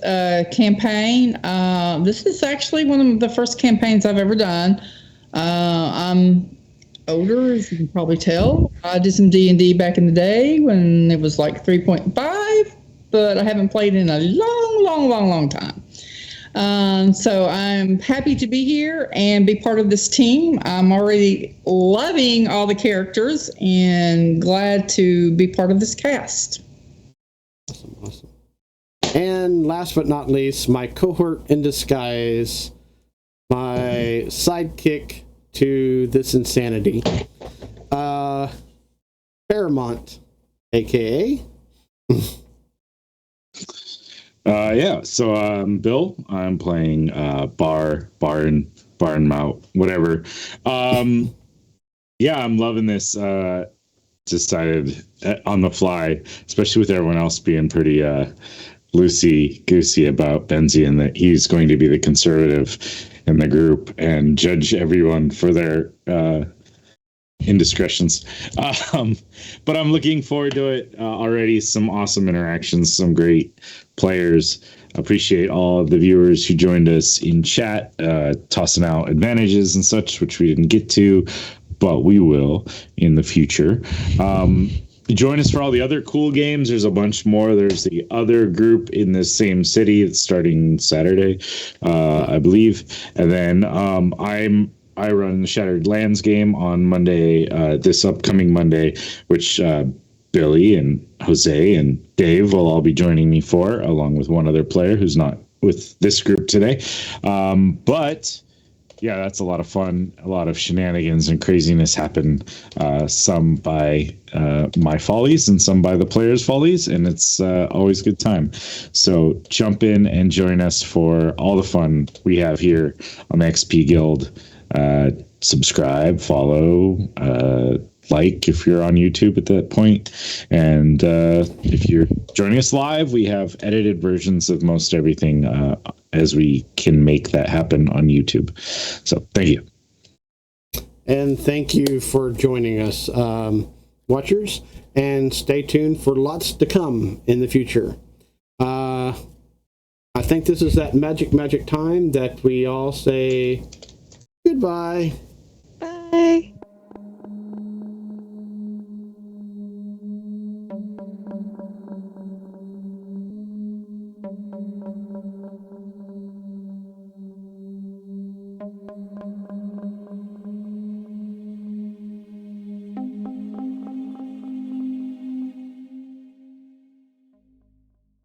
campaign. This is actually one of the first campaigns I've ever done. I'm older, as you can probably tell. I did some D&D back in the day when it was like 3.5, but I haven't played in a long time. So I'm happy to be here and be part of this team. I'm already loving all the characters and glad to be part of this cast. Awesome. And last but not least, my cohort in disguise, my sidekick to this insanity, Paramount, aka. Yeah, so I'm Bill. I'm playing Barn Mount, whatever. Yeah, I'm loving this. Decided on the fly, especially with everyone else being pretty loosey-goosey about Benzion, that he's going to be the conservative in the group and judge everyone for their indiscretions. But I'm looking forward to it already. Some awesome interactions, some great players. Appreciate all of the viewers who joined us in chat, tossing out advantages and such, which we didn't get to, but we will in the future. Join us for all the other cool games. There's a bunch more. There's the other group in the same city. It's starting Saturday, I believe. And then I run the Shattered Lands game on Monday, this upcoming Monday, which Billy and Jose and Dave will all be joining me for, along with one other player who's not with this group today. But yeah, that's a lot of fun. A lot of shenanigans and craziness happen, some by my follies and some by the players' follies, and it's always a good time. So jump in and join us for all the fun we have here on the XP Guild. Subscribe, follow, like if you're on YouTube at that point. And if you're joining us live, we have edited versions of most everything as we can make that happen on YouTube. So thank you. And thank you for joining us, watchers, and stay tuned for lots to come in the future. I think this is that magic time that we all say goodbye.